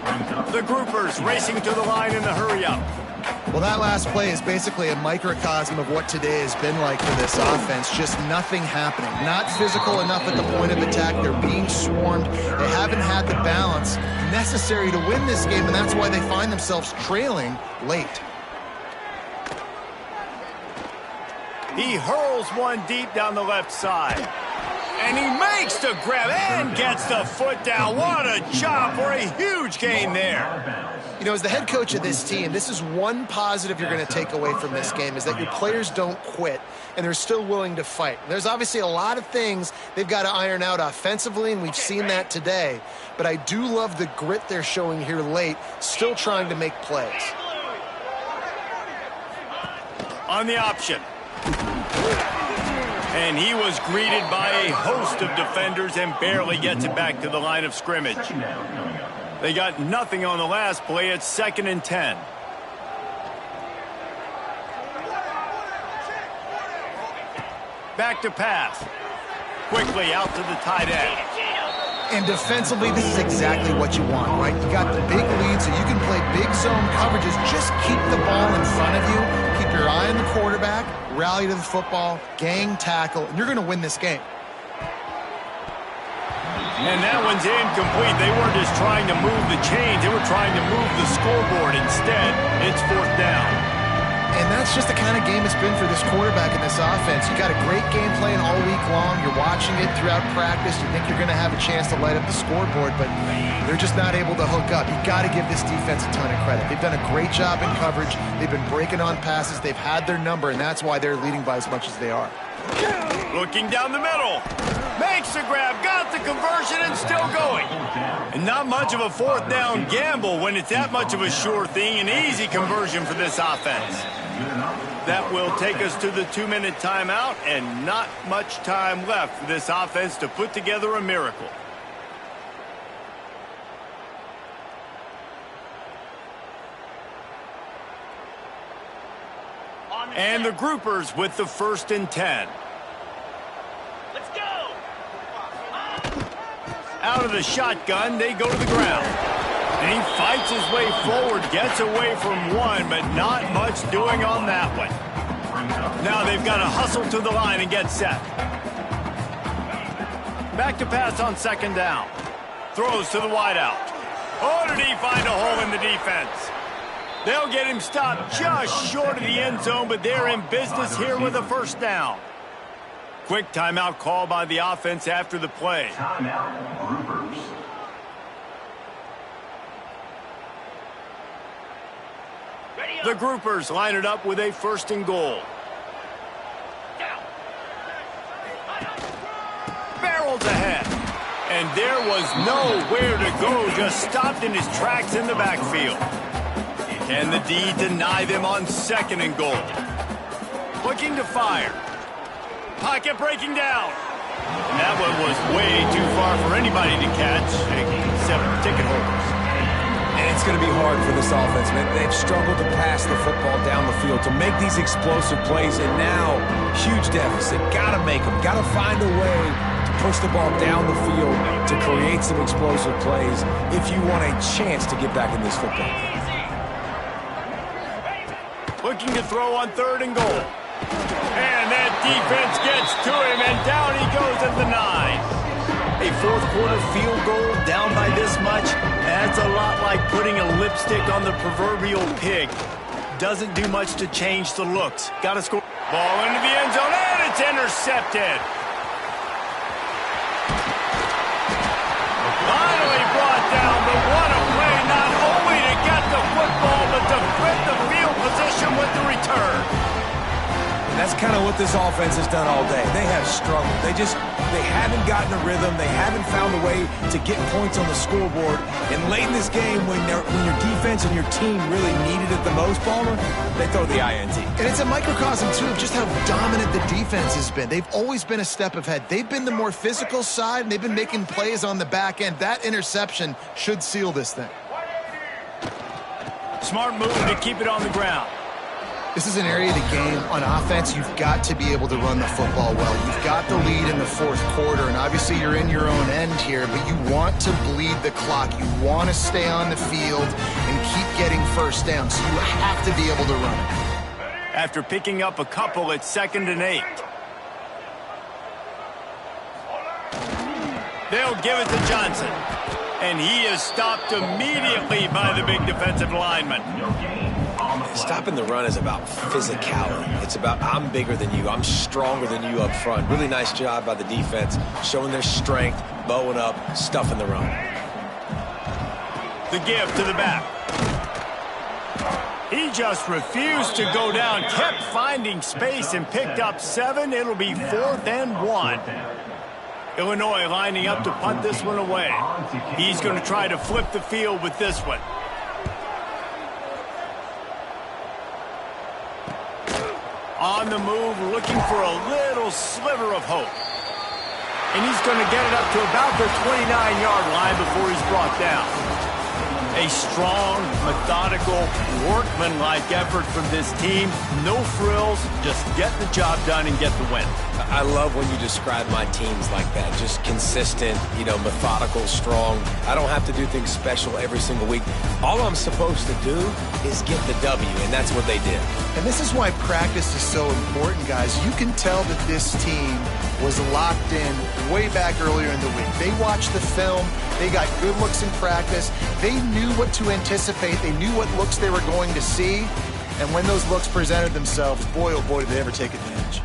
The groupers racing to the line in the hurry-up. Well, that last play is basically a microcosm of what today has been like for this offense. Just nothing happening. Not physical enough at the point of attack. They're being swarmed. They haven't had the balance necessary to win this game, and that's why they find themselves trailing late. He hurls one deep down the left side. And he makes the grab and gets the foot down. What a job for a huge gain there. You know, as the head coach of this team, this is one positive you're going to take away from this game, is that your players don't quit, and they're still willing to fight. There's obviously a lot of things they've got to iron out offensively, and we've seen that today. But I do love the grit they're showing here late, still trying to make plays. On the option. And he was greeted by a host of defenders and barely gets it back to the line of scrimmage. They got nothing on the last play. It's 2nd and 10. Back to pass. Quickly out to the tight end. And defensively, this is exactly what you want, right? You got the big lead, so you can play big zone coverages. Just keep the ball in front of you. Keep your eye on the quarterback. Rally to the football. Gang tackle. And you're going to win this game. And that one's incomplete. They weren't just trying to move the chains. They were trying to move the scoreboard. Instead, it's 4th down. And that's just the kind of game it's been for this quarterback in this offense. You got a great game plan all week long. You're watching it throughout practice. You think you're going to have a chance to light up the scoreboard, but they're just not able to hook up. You got to give this defense a ton of credit. They've done a great job in coverage. They've been breaking on passes. They've had their number, and that's why they're leading by as much as they are. Looking down the middle. Makes the grab, got the conversion, and still going. And not much of a 4th down gamble when it's that much of a sure thing. An easy conversion for this offense. That will take us to the 2-minute timeout, and not much time left for this offense to put together a miracle. And the groupers with the 1st and 10. Let's go! Out of the shotgun, they go to the ground. And he fights his way forward, gets away from one, but not much doing on that one. Now they've got to hustle to the line and get set. Back to pass on 2nd down. Throws to the wideout. Oh, did he find a hole in the defense? They'll get him stopped just short of the end zone, but they're in business here with a 1st down. Quick timeout call by the offense after the play. Timeout, groupers. The groupers line it up with a 1st and goal. Barrels ahead. And there was nowhere to go, just stopped in his tracks in the backfield. Can the D deny them on 2nd and goal? Looking to fire. Pocket breaking down. And that one was way too far for anybody to catch, except ticket holders. And it's going to be hard for this offense, man. They've struggled to pass the football down the field, to make these explosive plays, and now, huge deficit. Got to make them. Got to find a way to push the ball down the field to create some explosive plays if you want a chance to get back in this football game. Looking to throw on 3rd and goal. And that defense gets to him, and down he goes at the 9. A fourth quarter field goal down by this much, that's a lot like putting a lipstick on the proverbial pig. Doesn't do much to change the looks. Got to score. Ball into the end zone, and it's intercepted. Finally brought down, but what a play, not only to get the football, but to flip the field position with the return. That's kind of what this offense has done all day. They have struggled. They haven't gotten a rhythm. They haven't found a way to get points on the scoreboard. And late in this game, when your defense and your team really needed it the most, Palmer, they throw the INT. And it's a microcosm, too, of just how dominant the defense has been. They've always been a step ahead. They've been the more physical side, and they've been making plays on the back end. That interception should seal this thing. Smart move to keep it on the ground. This is an area of the game. On offense, you've got to be able to run the football well. You've got the lead in the fourth quarter, and obviously you're in your own end here, but you want to bleed the clock. You want to stay on the field and keep getting first down, so you have to be able to run it. After picking up a couple, it's 2nd and 8. They'll give it to Johnson, and he is stopped immediately by the big defensive lineman. Stopping the run is about physicality. It's about I'm bigger than you. I'm stronger than you up front. Really nice job by the defense, showing their strength, bowing up, stuffing the run. The give to the back. He just refused to go down, kept finding space and picked up 7. It'll be 4th and 1. Illinois lining up to punt this one away. He's going to try to flip the field with this one. On the move, looking for a little sliver of hope. And he's going to get it up to about the 29-yard line before he's brought down. A strong, methodical, workman-like effort from this team. No frills, just get the job done and get the win. I love when you describe my teams like that. Just consistent, methodical, strong. I don't have to do things special every single week. All I'm supposed to do is get the W, and that's what they did. And this is why practice is so important, guys. You can tell that this team was locked in way back earlier in the week. They watched the film. They got good looks in practice. They knew what to anticipate. They knew what looks they were going to see. And when those looks presented themselves, boy, oh boy, did they ever take advantage.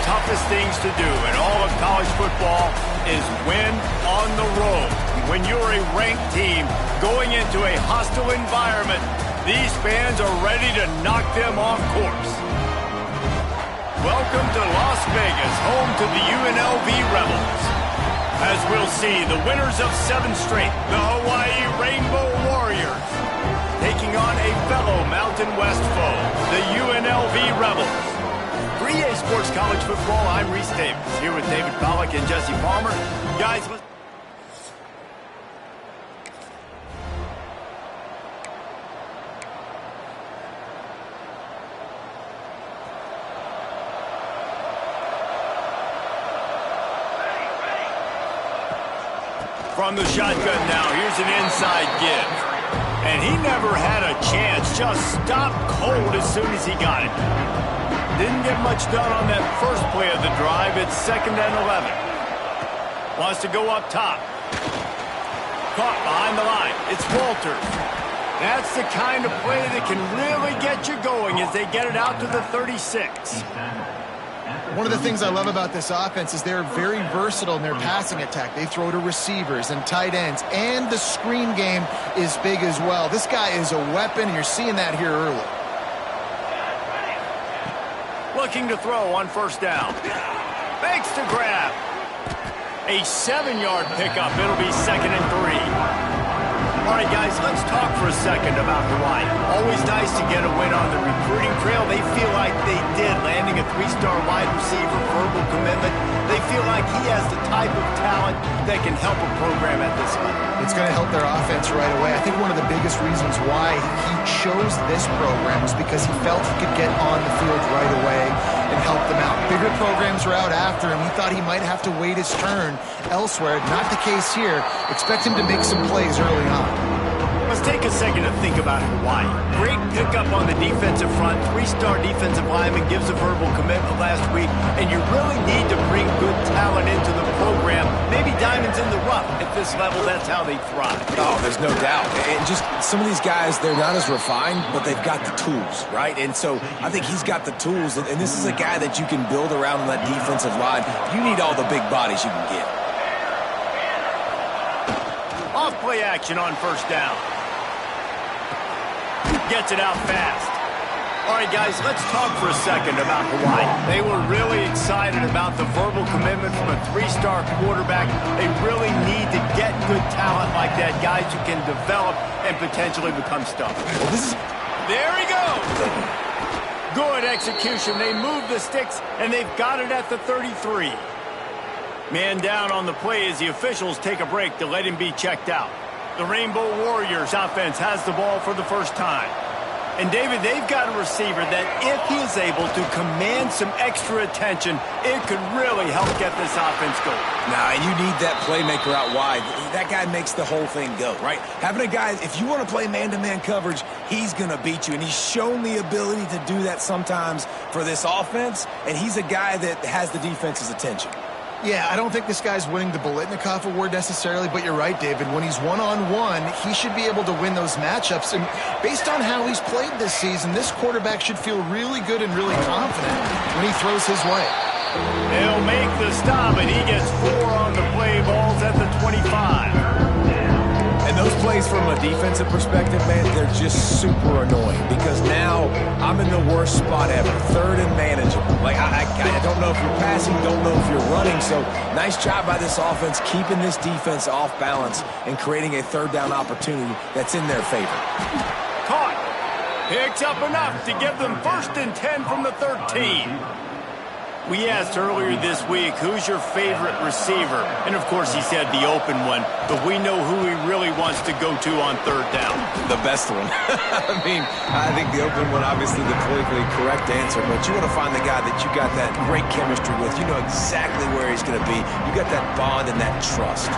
toughest things to do in all of college football is win on the road. When you're a ranked team going into a hostile environment, these fans are ready to knock them off course. Welcome to Las Vegas, home to the UNLV Rebels. As we'll see, the winners of 7 straight, the Hawaii Rainbow Warriors, taking on a fellow Mountain West foe, the UNLV Rebels. For EA Sports College Football, I'm Reese Davis, here with David Pollack and Jesse Palmer. Guys, from the shotgun now, here's an inside give. And he never had a chance, just stopped cold as soon as he got it. Didn't get much done on that first play of the drive. It's 2nd and 11. Wants to go up top. Caught behind the line. It's Walters. That's the kind of play that can really get you going as they get it out to the 36. One of the things I love about this offense is they're very versatile in their passing attack. They throw to receivers and tight ends, and the screen game is big as well. This guy is a weapon, and you're seeing that here early. Looking to throw on 1st down. Makes the grab. A 7-yard pickup. It'll be 2nd and 3. All right, guys, let's talk for a second about Hawaii. Always nice to get a win on the recruiting trail. They feel like they did, landing a 3-star wide receiver, verbal commitment. They feel like he has the type of talent that can help a program at this level. It's going to help their offense right away. I think one of the biggest reasons why he chose this program was because he felt he could get on the field right away and help them out. Bigger programs were out after him. He thought he might have to wait his turn elsewhere. Not the case here. Expect him to make some plays early on. Let's take a second to think about Hawaii. Great pickup on the defensive front. 3-star defensive lineman gives a verbal commitment last week, and you really need to bring good talent into the program. Maybe diamonds in the rough. At this level, that's how they thrive. Oh, there's no doubt. And just some of these guys, they're not as refined, but they've got the tools, right? And so I think he's got the tools, and this is a guy that you can build around on that defensive line. You need all the big bodies you can get. Off play action on 1st down. Gets it out fast. All right, guys, let's talk for a second about Hawaii. They were really excited about the verbal commitment from a 3-star quarterback. They really need to get good talent like that, guys who can develop and potentially become stars. There he goes. Good execution. They move the sticks, and they've got it at the 33. Man down on the play as the officials take a break to let him be checked out. The Rainbow Warriors offense has the ball for the first time. And, David, they've got a receiver that if he is able to command some extra attention, it could really help get this offense going. Nah, you need that playmaker out wide. That guy makes the whole thing go, right? Having a guy, if you want to play man-to-man coverage, he's going to beat you. And he's shown the ability to do that sometimes for this offense. And he's a guy that has the defense's attention. Yeah, I don't think this guy's winning the Bolitnikoff Award necessarily, but you're right, David. When he's one-on-one, he should be able to win those matchups. And based on how he's played this season, this quarterback should feel really good and really confident when he throws his way. He'll make the stop, and he gets 4 on the play. Balls at the 25. And those plays from a defensive perspective, man, they're just super annoying because now I'm in the worst spot ever, 3rd and manageable. Like, I don't know if you're passing, don't know if you're running. So nice job by this offense keeping this defense off balance and creating a 3rd down opportunity that's in their favor. Caught. Picks up enough to give them 1st and 10 from the 13. We asked earlier this week, who's your favorite receiver? And, of course, he said the open one, but we know who he really wants to go to on 3rd down. The best one. I mean, I think the open one, obviously the politically correct answer, but you want to find the guy that you got that great chemistry with. You know exactly where he's going to be. You got that bond and that trust.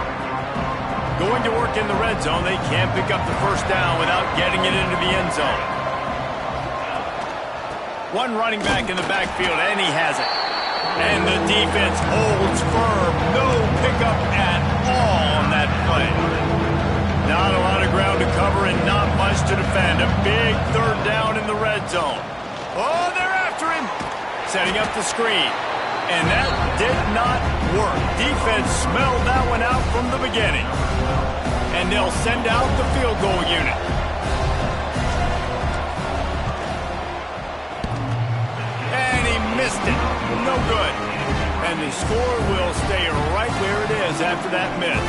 Going to work in the red zone. They can't pick up the 1st down without getting it into the end zone. One running back in the backfield, and he has it. And the defense holds firm. No pickup at all on that play. Not a lot of ground to cover and not much to defend. A big 3rd down in the red zone. Oh, they're after him. Setting up the screen. And that did not work. Defense smelled that one out from the beginning. And they'll send out the field goal unit. And he missed it. No good. And the score will stay right where it is after that miss.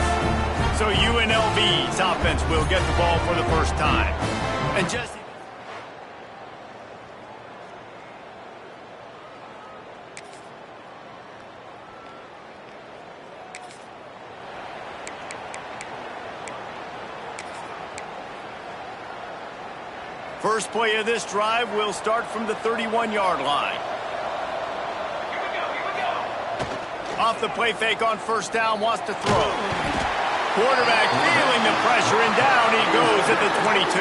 So UNLV's offense will get the ball for the first time. And Jesse... First play of this drive will start from the 31-yard line. Off the play fake on first down, wants to throw. Quarterback feeling the pressure, and down he goes at the 22.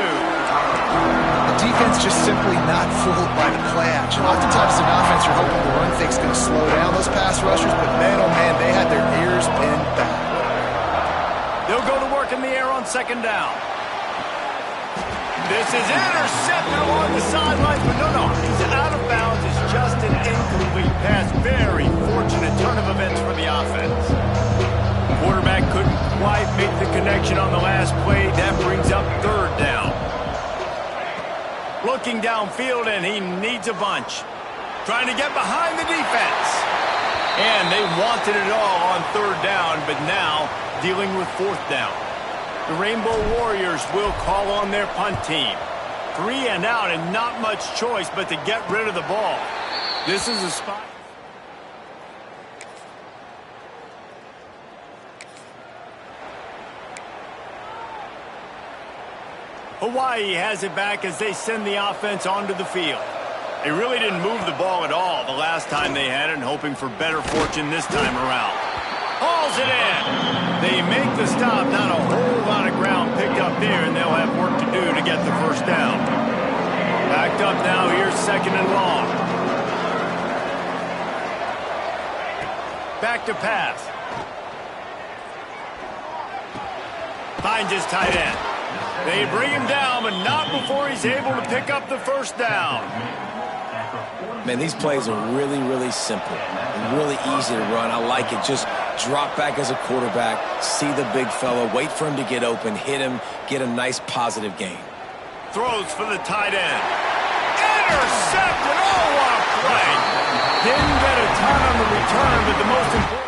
The defense just simply not fooled by the play action. Oftentimes in offense, you're hoping the run fake's going to slow down those pass rushers, but man, oh man, they had their ears pinned back. They'll go to work in the air on second down. This is intercepted along the sidelines, but no, he's out of bounds. It's just an incomplete pass. Very fortunate turn of events for the offense. Quarterback couldn't quite make the connection on the last play. That brings up third down. Looking downfield, and he needs a bunch. Trying to get behind the defense. And they wanted it all on third down, but now dealing with fourth down. The Rainbow Warriors will call on their punt team. 3 and out, and not much choice but to get rid of the ball. This is a spot. Hawaii has it back as they send the offense onto the field. They really didn't move the ball at all the last time they had it, and hoping for better fortune this time around. Hauls it in. They make the stop. Not a whole lot of ground picked up there, and they'll have work to do to get the first down. Backed up now. Here's second and long. Back to pass. Finds his tight end. They bring him down, but not before he's able to pick up the first down. Man, these plays are really, really simple and really easy to run. I like it. Just drop back as a quarterback, see the big fella, wait for him to get open, hit him, get a nice positive gain. Throws for the tight end. Intercepted. Oh, what a play. Didn't get a ton on the return, but the most important...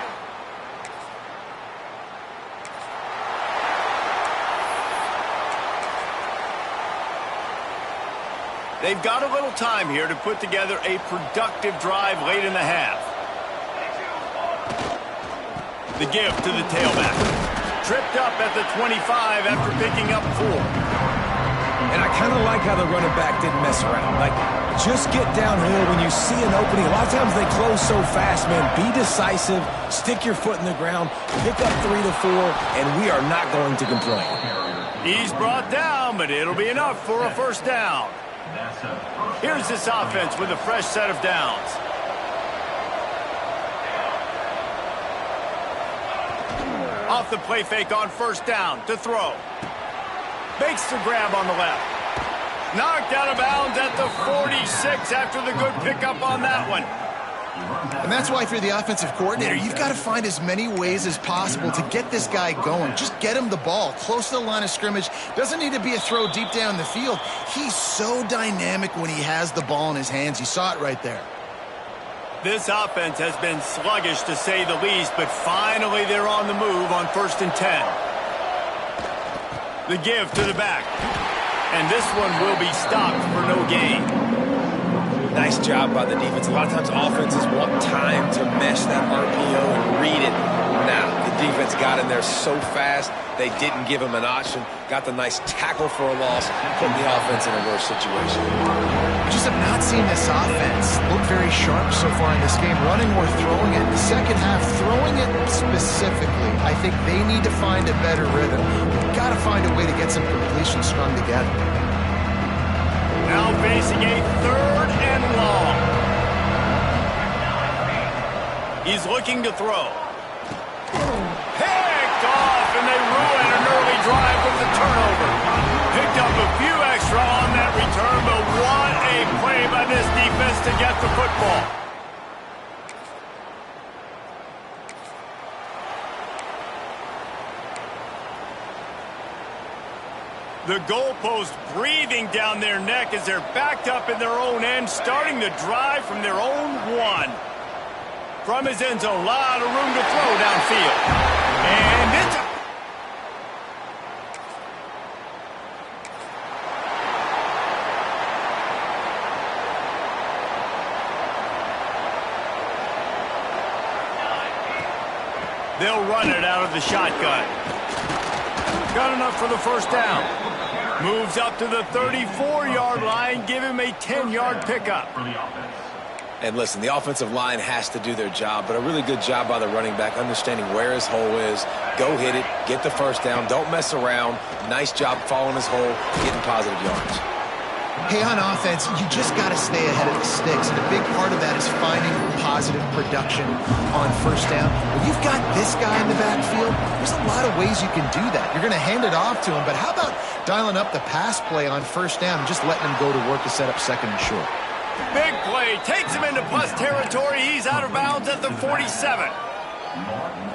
They've got a little time here to put together a productive drive late in the half. The give to the tailback. Tripped up at the 25 after picking up 4. And I kind of like how the running back didn't mess around. Like, just get downhill when you see an opening. A lot of times they close so fast, man. Be decisive, stick your foot in the ground, pick up 3 to 4, and we are not going to complain. He's brought down, but it'll be enough for a first down. Here's this offense with a fresh set of downs. Off the play fake on first down to throw. Makes the grab on the left. Knocked out of bounds at the 46 after the good pickup on that one. And that's why if you're the offensive coordinator, you've got to find as many ways as possible to get this guy going. Just get him the ball close to the line of scrimmage. Doesn't need to be a throw deep down the field. He's so dynamic when he has the ball in his hands. You saw it right there. This offense has been sluggish to say the least, but finally they're on the move on 1st and 10. The give to the back. And this one will be stopped for no gain. Nice job by the defense. A lot of times offenses want time to mesh that RPO and read it. Now, the defense got in there so fast, they didn't give him an option. Got the nice tackle for a loss, put the offense in a worse situation. I just have not seen this offense look very sharp so far in this game, running or throwing it. The second half, throwing it specifically, I think they need to find a better rhythm. We've got to find a way to get some completion strung together. Now facing a third and long. He's looking to throw. Picked off, and they ruin an early drive with the turnover. Picked up a few extra on that return, but what a play by this defense to get the football. The goalpost breathing down their neck as they're backed up in their own end, starting the drive from their own one. From his end zone, a lot of room to throw downfield. And it's a... They'll run it out of the shotgun. Got enough for the first down. Moves up to the 34-yard line. Give him a 10-yard pickup. And listen, the offensive line has to do their job, but a really good job by the running back, understanding where his hole is. Go hit it, get the first down, don't mess around. Nice job following his hole, getting positive yards. Hey, on offense, you just got to stay ahead of the sticks, and a big part of that is finding positive production on first down. When you've got this guy in the backfield, there's a lot of ways you can do that. You're going to hand it off to him, but how about dialing up the pass play on first down and just letting him go to work to set up second and short? Big play, takes him into plus territory. He's out of bounds at the 47.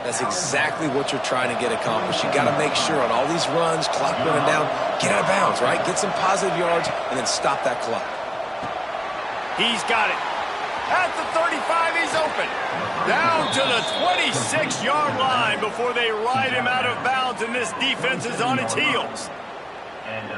That's exactly what you're trying to get accomplished. You got to make sure on all these runs, clock running down, get out of bounds, right? Get some positive yards and then stop that clock. He's got it. At the 35, he's open. Down to the 26-yard line before they ride him out of bounds, and this defense is on its heels.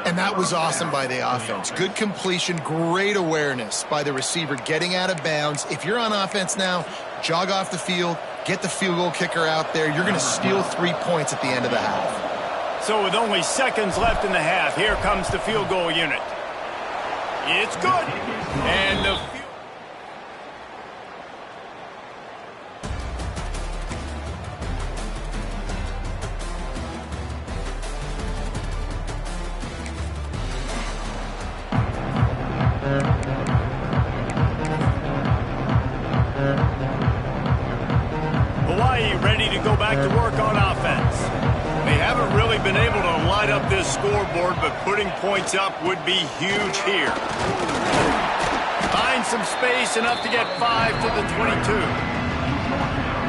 And that was awesome by the offense. Good completion, great awareness by the receiver getting out of bounds. If you're on offense now, jog off the field, get the field goal kicker out there. You're going to steal 3 points at the end of the half. So with only seconds left in the half, here comes the field goal unit. It's good. And the ready to go back to work on offense. They haven't really been able to light up this scoreboard, but putting points up would be huge here. Find some space, enough to get 5 to the 22.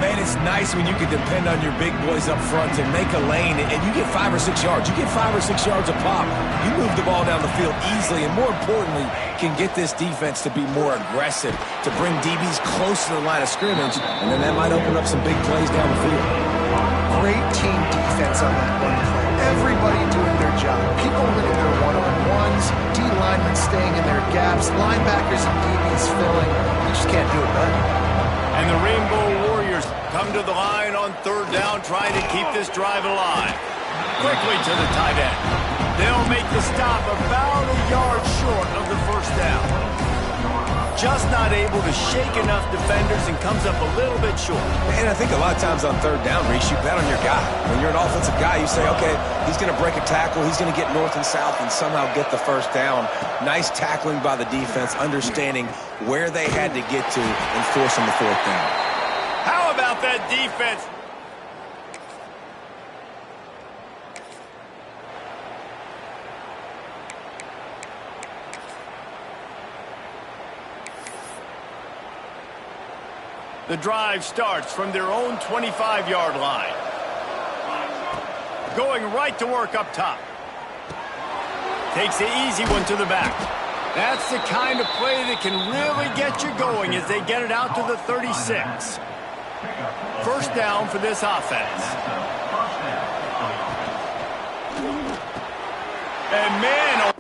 Man, it's nice when you can depend on your big boys up front to make a lane, and you get 5 or 6 yards. You get 5 or 6 yards a pop. You move the ball down the field easily, and more importantly, can get this defense to be more aggressive, to bring DBs close to the line of scrimmage, and then that might open up some big plays down the field. Great team defense on that one play. Everybody doing their job. People winning their one-on-ones, D linemen staying in their gaps, linebackers and DBs filling. You just can't do it better. And the Rainbow Warriors come to the line on third down, trying to keep this drive alive. Quickly to the tight end. They'll make the stop about a yard short of the first down. Just not able to shake enough defenders and comes up a little bit short. And I think a lot of times on third down, Reese, you bet on your guy. When you're an offensive guy, you say, okay, he's going to break a tackle, he's going to get north and south and somehow get the first down. Nice tackling by the defense, understanding where they had to get to and forcing the fourth down. How about that defense? The drive starts from their own 25-yard line. Going right to work up top. Takes the easy one to the back. That's the kind of play that can really get you going as they get it out to the 36. First down for this offense. And man,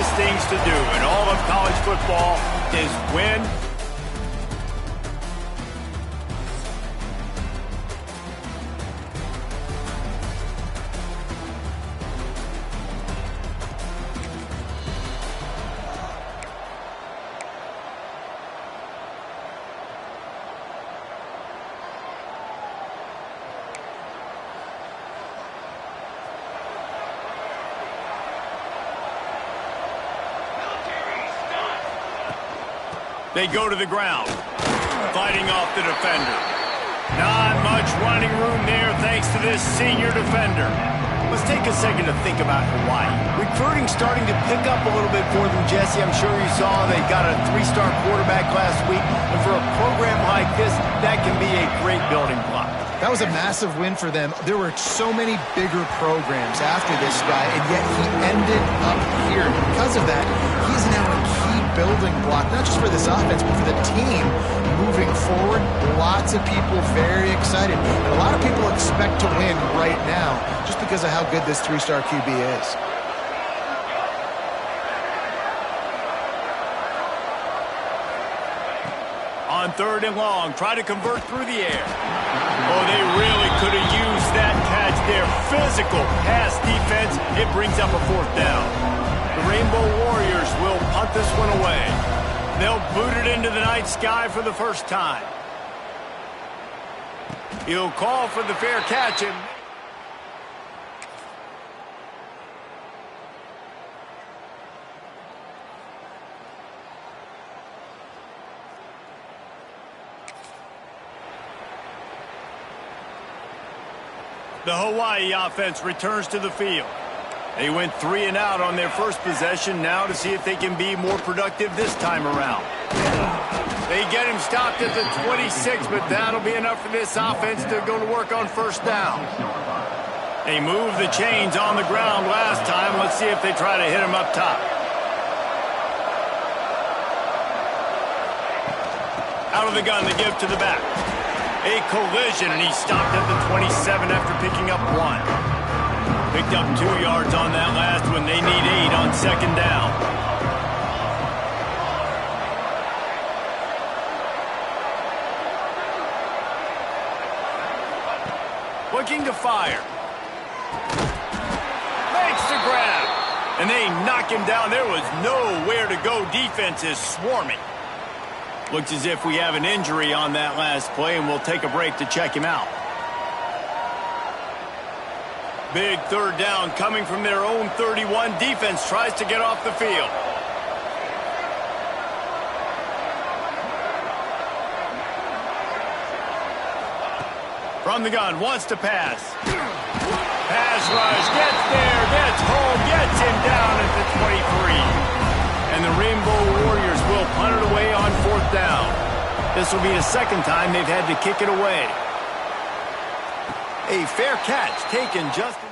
toughest things to do in all of college football is win. They go to the ground, fighting off the defender. Not much running room there thanks to this senior defender. Let's take a second to think about Hawaii. Recruiting starting to pick up a little bit for them, Jesse. I'm sure you saw they got a 3-star quarterback last week. And for a program like this, that can be a great building block. That was a massive win for them. There were so many bigger programs after this guy, and yet he ended up here. Because of that, he's now a key building block, not just for this offense, but for the team moving forward. Lots of people very excited. And a lot of people expect to win right now just because of how good this 3-star QB is. On 3rd and long, try to convert through the air. Oh, they really could have used that catch there. Physical pass defense. It brings up a 4th down. The Rainbow Warriors will punt this one away. They'll boot it into the night sky for the first time. He'll call for the fair catch. The Hawaii offense returns to the field. They went 3 and out on their first possession. Now to see if they can be more productive this time around. They get him stopped at the 26, but that'll be enough for this offense to go to work on 1st down. They moved the chains on the ground last time. Let's see if they try to hit him up top. Out of the gun, they give to the back. A collision, and he stopped at the 27 after picking up 1. Picked up 2 yards on that last one. They need 8 on 2nd down. Looking to fire. Makes the grab. And they knock him down. There was nowhere to go. Defense is swarming. Looks as if we have an injury on that last play, and we'll take a break to check him out. Big 3rd down coming from their own 31. Defense tries to get off the field. From the gun, wants to pass. Pass rush, gets there, gets home, gets him down at the 23. And the Rainbow Warriors will punt it away on 4th down. This will be the 2nd time they've had to kick it away. A fair catch taken just in.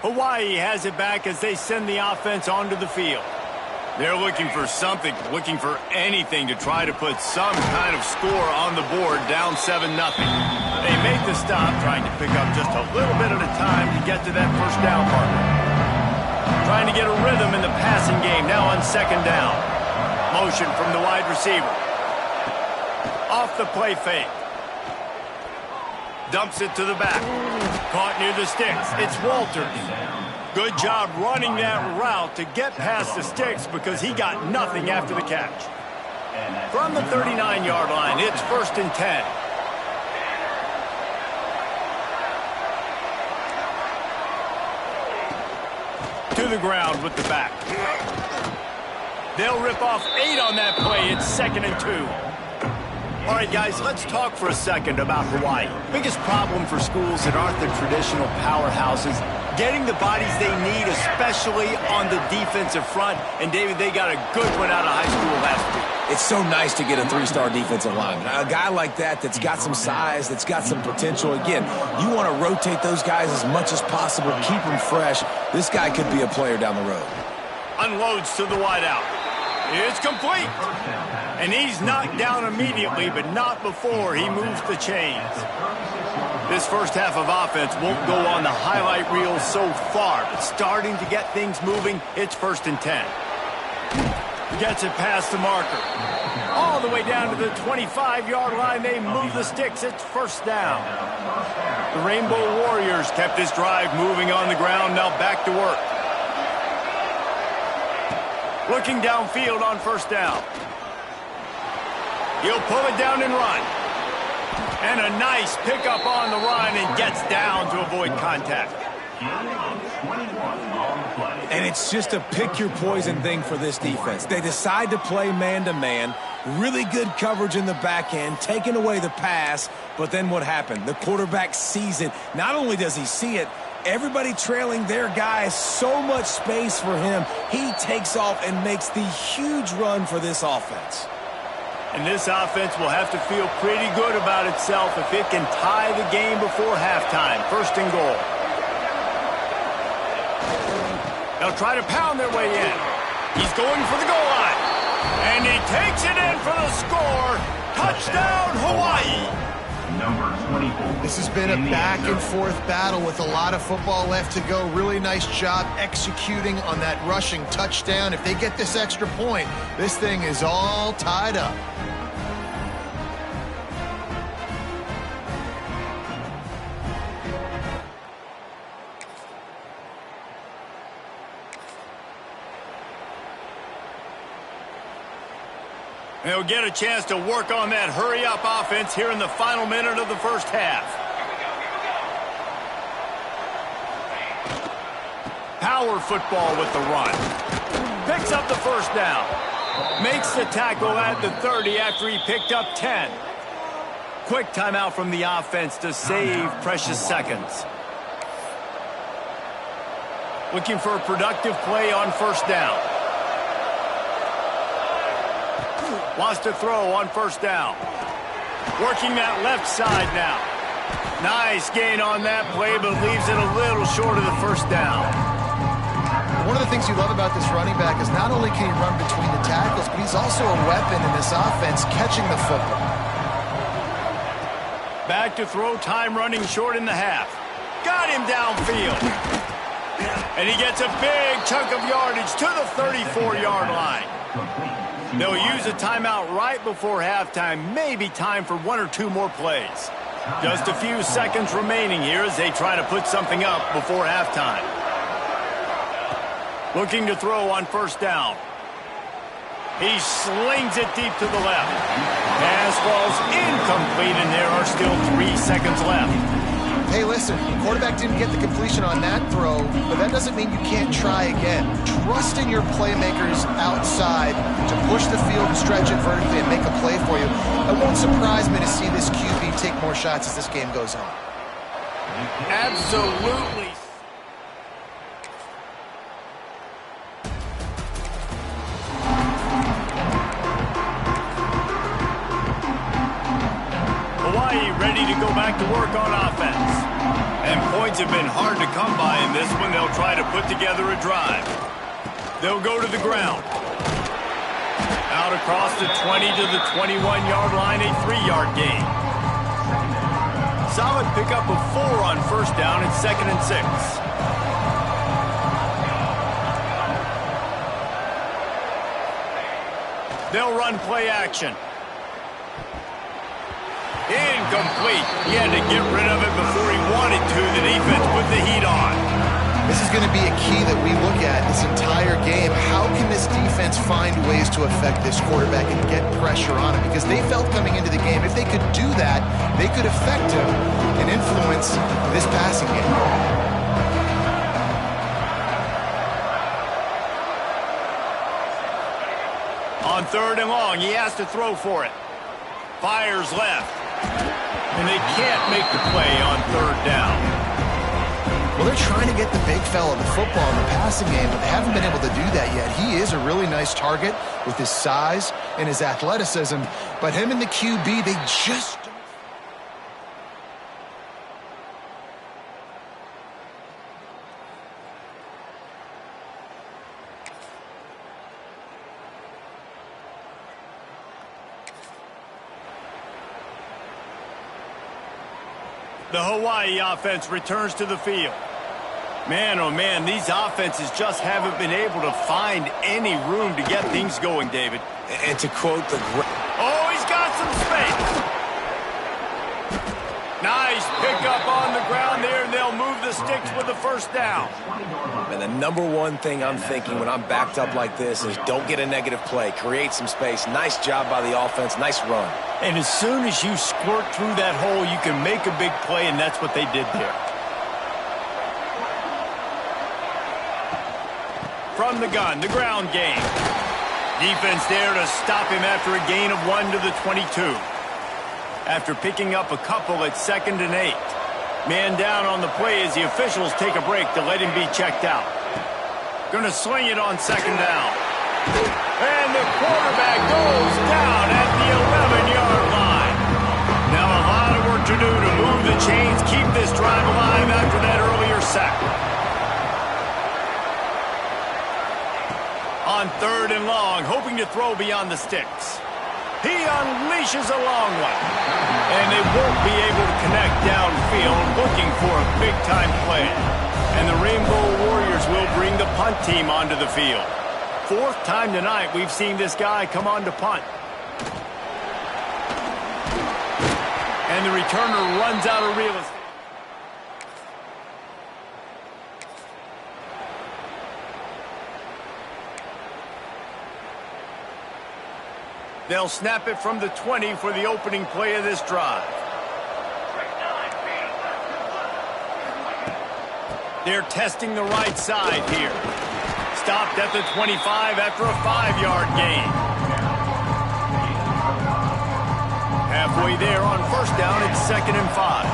Hawaii has it back as they send the offense onto the field. They're looking for something, looking for anything to try to put some kind of score on the board, down 7-0. They make the stop, trying to pick up just a little bit at a time to get to that 1st down marker. Trying to get a rhythm in the passing game, now on 2nd down. Motion from the wide receiver. Off the play fake. Dumps it to the back. Caught near the sticks. It's Walters. Good job running that route to get past the sticks because he got nothing after the catch. From the 39-yard line, it's 1st and 10. To the ground with the back. They'll rip off 8 on that play. It's 2nd and 2. All right, guys, let's talk for a second about Hawaii. Biggest problem for schools that aren't the traditional powerhouses, getting the bodies they need, especially on the defensive front. And, David, they got a good one out of high school last week. It's so nice to get a 3-star defensive lineman. A guy like that's got some size, that's got some potential. Again, you want to rotate those guys as much as possible, keep them fresh. This guy could be a player down the road. Unloads to the wideout. It's complete. And he's knocked down immediately, but not before he moves the chains. This first half of offense won't go on the highlight reel so far, but starting to get things moving, it's 1st and 10. Gets it past the marker. All the way down to the 25-yard line, they move the sticks. It's 1st down. The Rainbow Warriors kept this drive moving on the ground, now back to work. Looking downfield on 1st down. He'll pull it down and run. And a nice pickup on the run and gets down to avoid contact. And it's just a pick-your-poison thing for this defense. They decide to play man-to-man, really good coverage in the back end, taking away the pass, but then what happened? The quarterback sees it. Not only does he see it, everybody trailing their guy, so much space for him. He takes off and makes the huge run for this offense. And this offense will have to feel pretty good about itself if it can tie the game before halftime. 1st and goal. They'll try to pound their way in. He's going for the goal line. And he takes it in for the score. Touchdown, Hawaii. Number 24. This has been a back-and-forth battle with a lot of football left to go. Really nice job executing on that rushing touchdown. If they get this extra point, this thing is all tied up. They'll get a chance to work on that hurry-up offense here in the final minute of the first half. Power football with the run. Picks up the 1st down. Makes the tackle at the 30 after he picked up 10. Quick timeout from the offense to save precious seconds. Looking for a productive play on 1st down. Wants to throw on 1st down. Working that left side now. Nice gain on that play, but leaves it a little short of the 1st down. One of the things you love about this running back is not only can he run between the tackles, but he's also a weapon in this offense catching the football. Back to throw, time running short in the half. Got him downfield. And he gets a big chunk of yardage to the 34-yard line. They'll use a timeout right before halftime. Maybe time for 1 or 2 more plays. Just a few seconds remaining here as they try to put something up before halftime. Looking to throw on 1st down. He slings it deep to the left. Pass falls incomplete, and there are still 3 seconds left. Hey, listen, the quarterback didn't get the completion on that throw, but that doesn't mean you can't try again. Trust in your playmakers outside to push the field and stretch it vertically and make a play for you. It won't surprise me to see this QB take more shots as this game goes on. Absolutely. Hawaii ready to go back to work on offense. And points have been hard to come by in this one. They'll try to put together a drive. They'll go to the ground. Out across the 20 to the 21-yard line, a 3-yard gain. Solid pickup of 4 on 1st down and 2nd and 6. They'll run play action. Incomplete. He had to get rid of it before he wanted to. The defense put the heat on. This is going to be a key that we look at this entire game. How can this defense find ways to affect this quarterback and get pressure on him? Because they felt coming into the game, if they could do that, they could affect him and influence this passing game. On 3rd and long, he has to throw for it. Fires left. And they can't make the play on 3rd down. Well, they're trying to get the big fella the football in the passing game, but they haven't been able to do that yet. He is a really nice target with his size and his athleticism, but him and the QB, they just... The Hawaii offense returns to the field. Man, oh man, these offenses just haven't been able to find any room to get things going, David. And to quote the... Oh, he's got some space. Nice pickup on the ground there, and they'll move the sticks with the first down. And the number one thing I'm thinking when I'm backed up like this is don't get a negative play. Create some space. Nice job by the offense. Nice run. And as soon as you squirt through that hole, you can make a big play, and that's what they did there. From the gun, the ground game. Defense there to stop him after a gain of 1 to the 22. After picking up a couple at 2nd and 8. Man down on the play as the officials take a break to let him be checked out. Gonna sling it on 2nd down. And the quarterback goes down at the 11-yard line. Now a lot of work to do to move the chains, keep this drive alive after that earlier sack. On 3rd and long, hoping to throw beyond the sticks. He unleashes a long one. And they won't be able to connect downfield, looking for a big-time play. And the Rainbow Warriors will bring the punt team onto the field. 4th time tonight we've seen this guy come on to punt. And the returner runs out of real estate. They'll snap it from the 20 for the opening play of this drive. They're testing the right side here. Stopped at the 25 after a 5-yard gain. Halfway there on 1st down, it's 2nd and 5.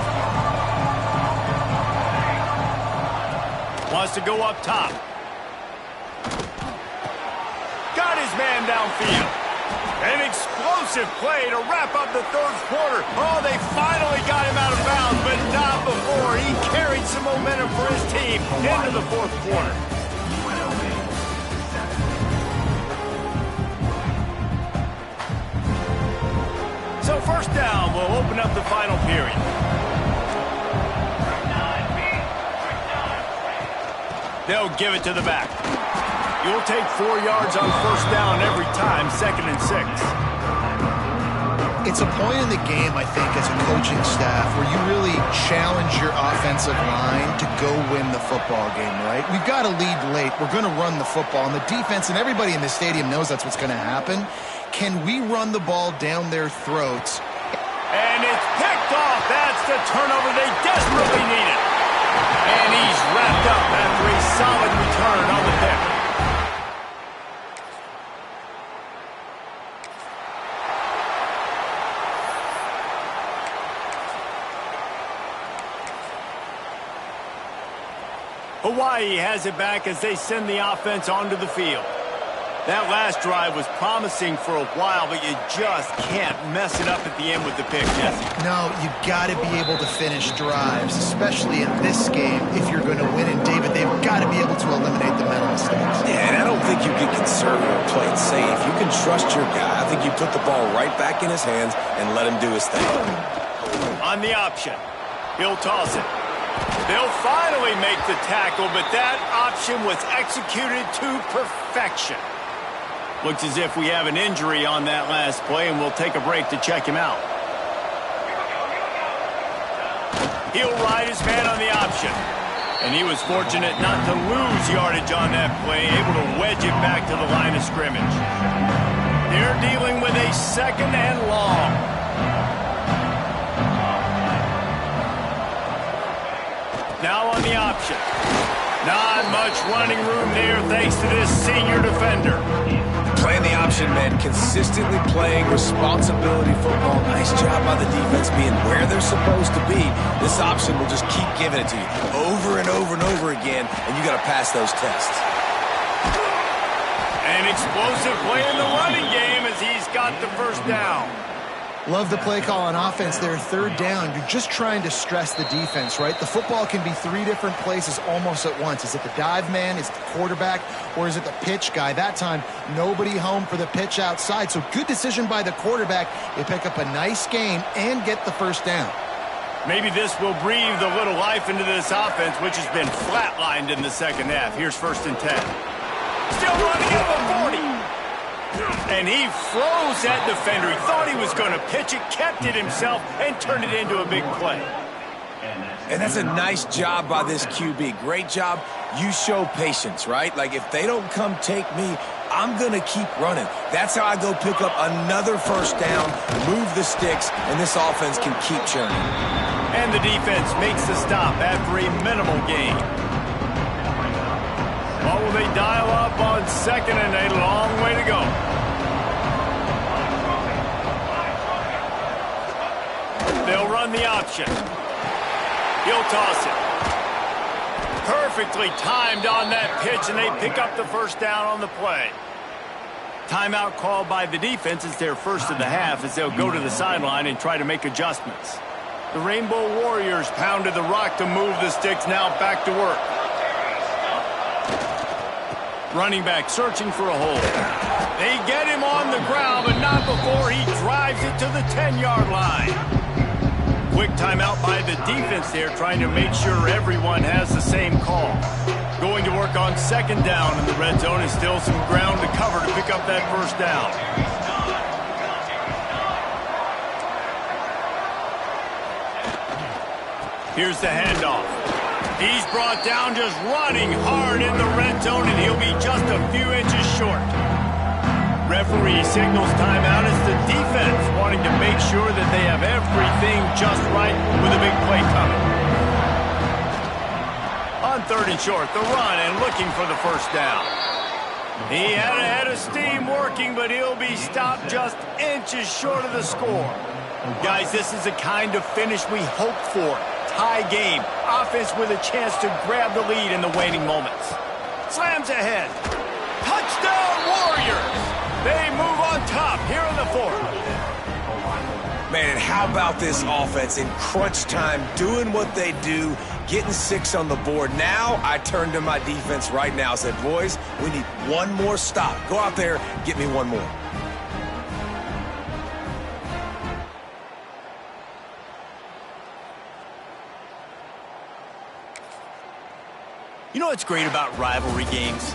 Wants to go up top. Got his man downfield. An explosive play to wrap up the 3rd quarter. Oh, they finally got him out of bounds, but not before. He carried some momentum for his team into the 4th quarter. So 1st down will open up the final period. They'll give it to the back. You'll take 4 yards on 1st down every time, 2nd and 6. It's a point in the game, I think, as a coaching staff where you really challenge your offensive line to go win the football game, right? We've got to lead late. We're going to run the football, and the defense and everybody in the stadium knows that's what's going to happen. Can we run the ball down their throats? And it's picked off. That's the turnover they desperately needed. And he's wrapped up after a solid return on the pick. Hawaii has it back as they send the offense onto the field. That last drive was promising for a while, but you just can't mess it up at the end with the pick, Jesse. No, you've got to be able to finish drives, especially in this game if you're going to win. And, David, they've got to be able to eliminate the mental mistakes. Yeah, and I don't think you get conservative or play it safe. You can trust your guy. I think you put the ball right back in his hands and let him do his thing. On the option, he'll toss it. They'll finally make the tackle, but that option was executed to perfection. Looks as if we have an injury on that last play, and we'll take a break to check him out. He'll ride his man on the option. And he was fortunate not to lose yardage on that play, able to wedge it back to the line of scrimmage. They're dealing with a 2nd and long. Now on the option. Not much running room there thanks to this senior defender. Playing the option, man. Consistently playing responsibility football. Nice job by the defense being where they're supposed to be. This option will just keep giving it to you over and over and over again, and you got to pass those tests. An explosive play in the running game as he's got the 1st down. Love the play call on offense there, 3rd down. You're just trying to stress the defense, right? The football can be 3 different places almost at once. Is it the dive man? Is it the quarterback? Or is it the pitch guy? That time, nobody home for the pitch outside. So good decision by the quarterback. They pick up a nice gain and get the 1st down. Maybe this will breathe a little life into this offense, which has been flatlined in the second half. Here's 1st and 10. Still running at the 40. And he froze that defender. He thought he was going to pitch it, kept it himself, and turned it into a big play. And that's a nice job by this QB. Great job. You show patience, right? Like, if they don't come take me, I'm going to keep running. That's how I go pick up another 1st down, move the sticks, and this offense can keep churning. And the defense makes the stop after a minimal gain. What will they dial up on 2nd and a long way to go? They'll run the option. He'll toss it. Perfectly timed on that pitch, and they pick up the 1st down on the play. Timeout called by the defense. It's their 1st of the half as they'll go to the sideline and try to make adjustments. The Rainbow Warriors pounded the rock to move the sticks, now back to work. Running back searching for a hole. They get him on the ground, but not before he drives it to the 10-yard line. Quick timeout by the defense there, trying to make sure everyone has the same call. Going to work on 2nd down in the red zone, and still some ground to cover to pick up that 1st down. Here's the handoff. He's brought down just running hard in the red zone, and he'll be just a few inches short. Referee signals timeout as the defense wanting to make sure that they have everything just right with a big play coming. On 3rd and short, the run and looking for the 1st down. He had a head of steam working, but he'll be stopped just inches short of the score. Guys, this is the kind of finish we hope for. Tie game. Offense with a chance to grab the lead in the waning moments. Slams ahead. Touchdown, Warriors! They move on top here in the 4th. Man, and how about this offense in crunch time, doing what they do, getting 6 on the board. Now I turn to my defense right now and said, boys, we need one more stop. Go out there, get me one more. You know what's great about rivalry games?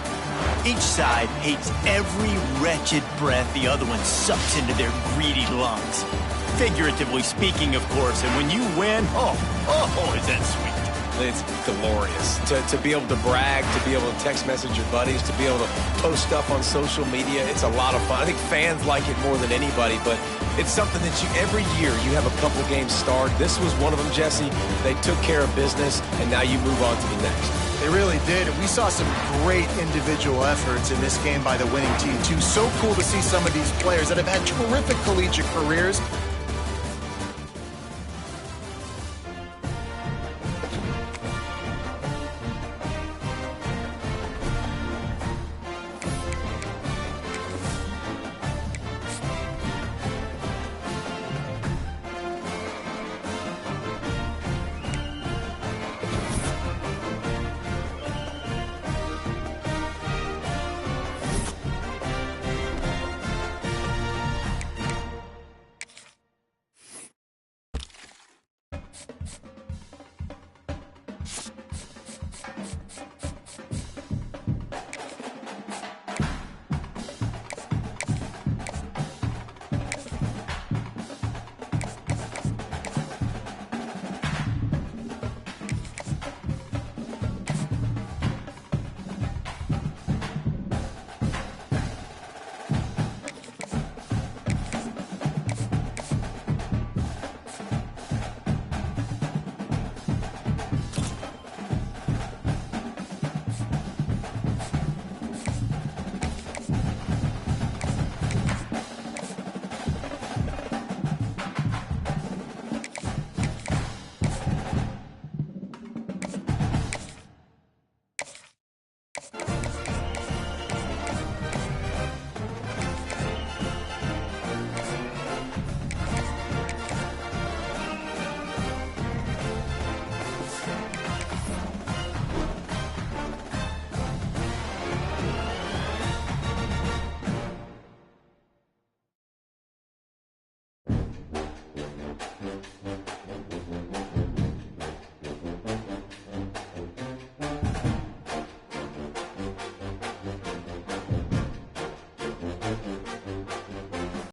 Each side hates every wretched breath the other one sucks into their greedy lungs. Figuratively speaking, of course, and when you win, oh, is that sweet. It's glorious. To be able to brag, to be able to text message your buddies, to be able to post stuff on social media, it's a lot of fun. I think fans like it more than anybody, but it's something that every year you have a couple games start. This was one of them, Jesse. They took care of business, and now you move on to the next. They really did, and we saw some great individual efforts in this game by the winning team, too. So cool to see some of these players that have had terrific collegiate careers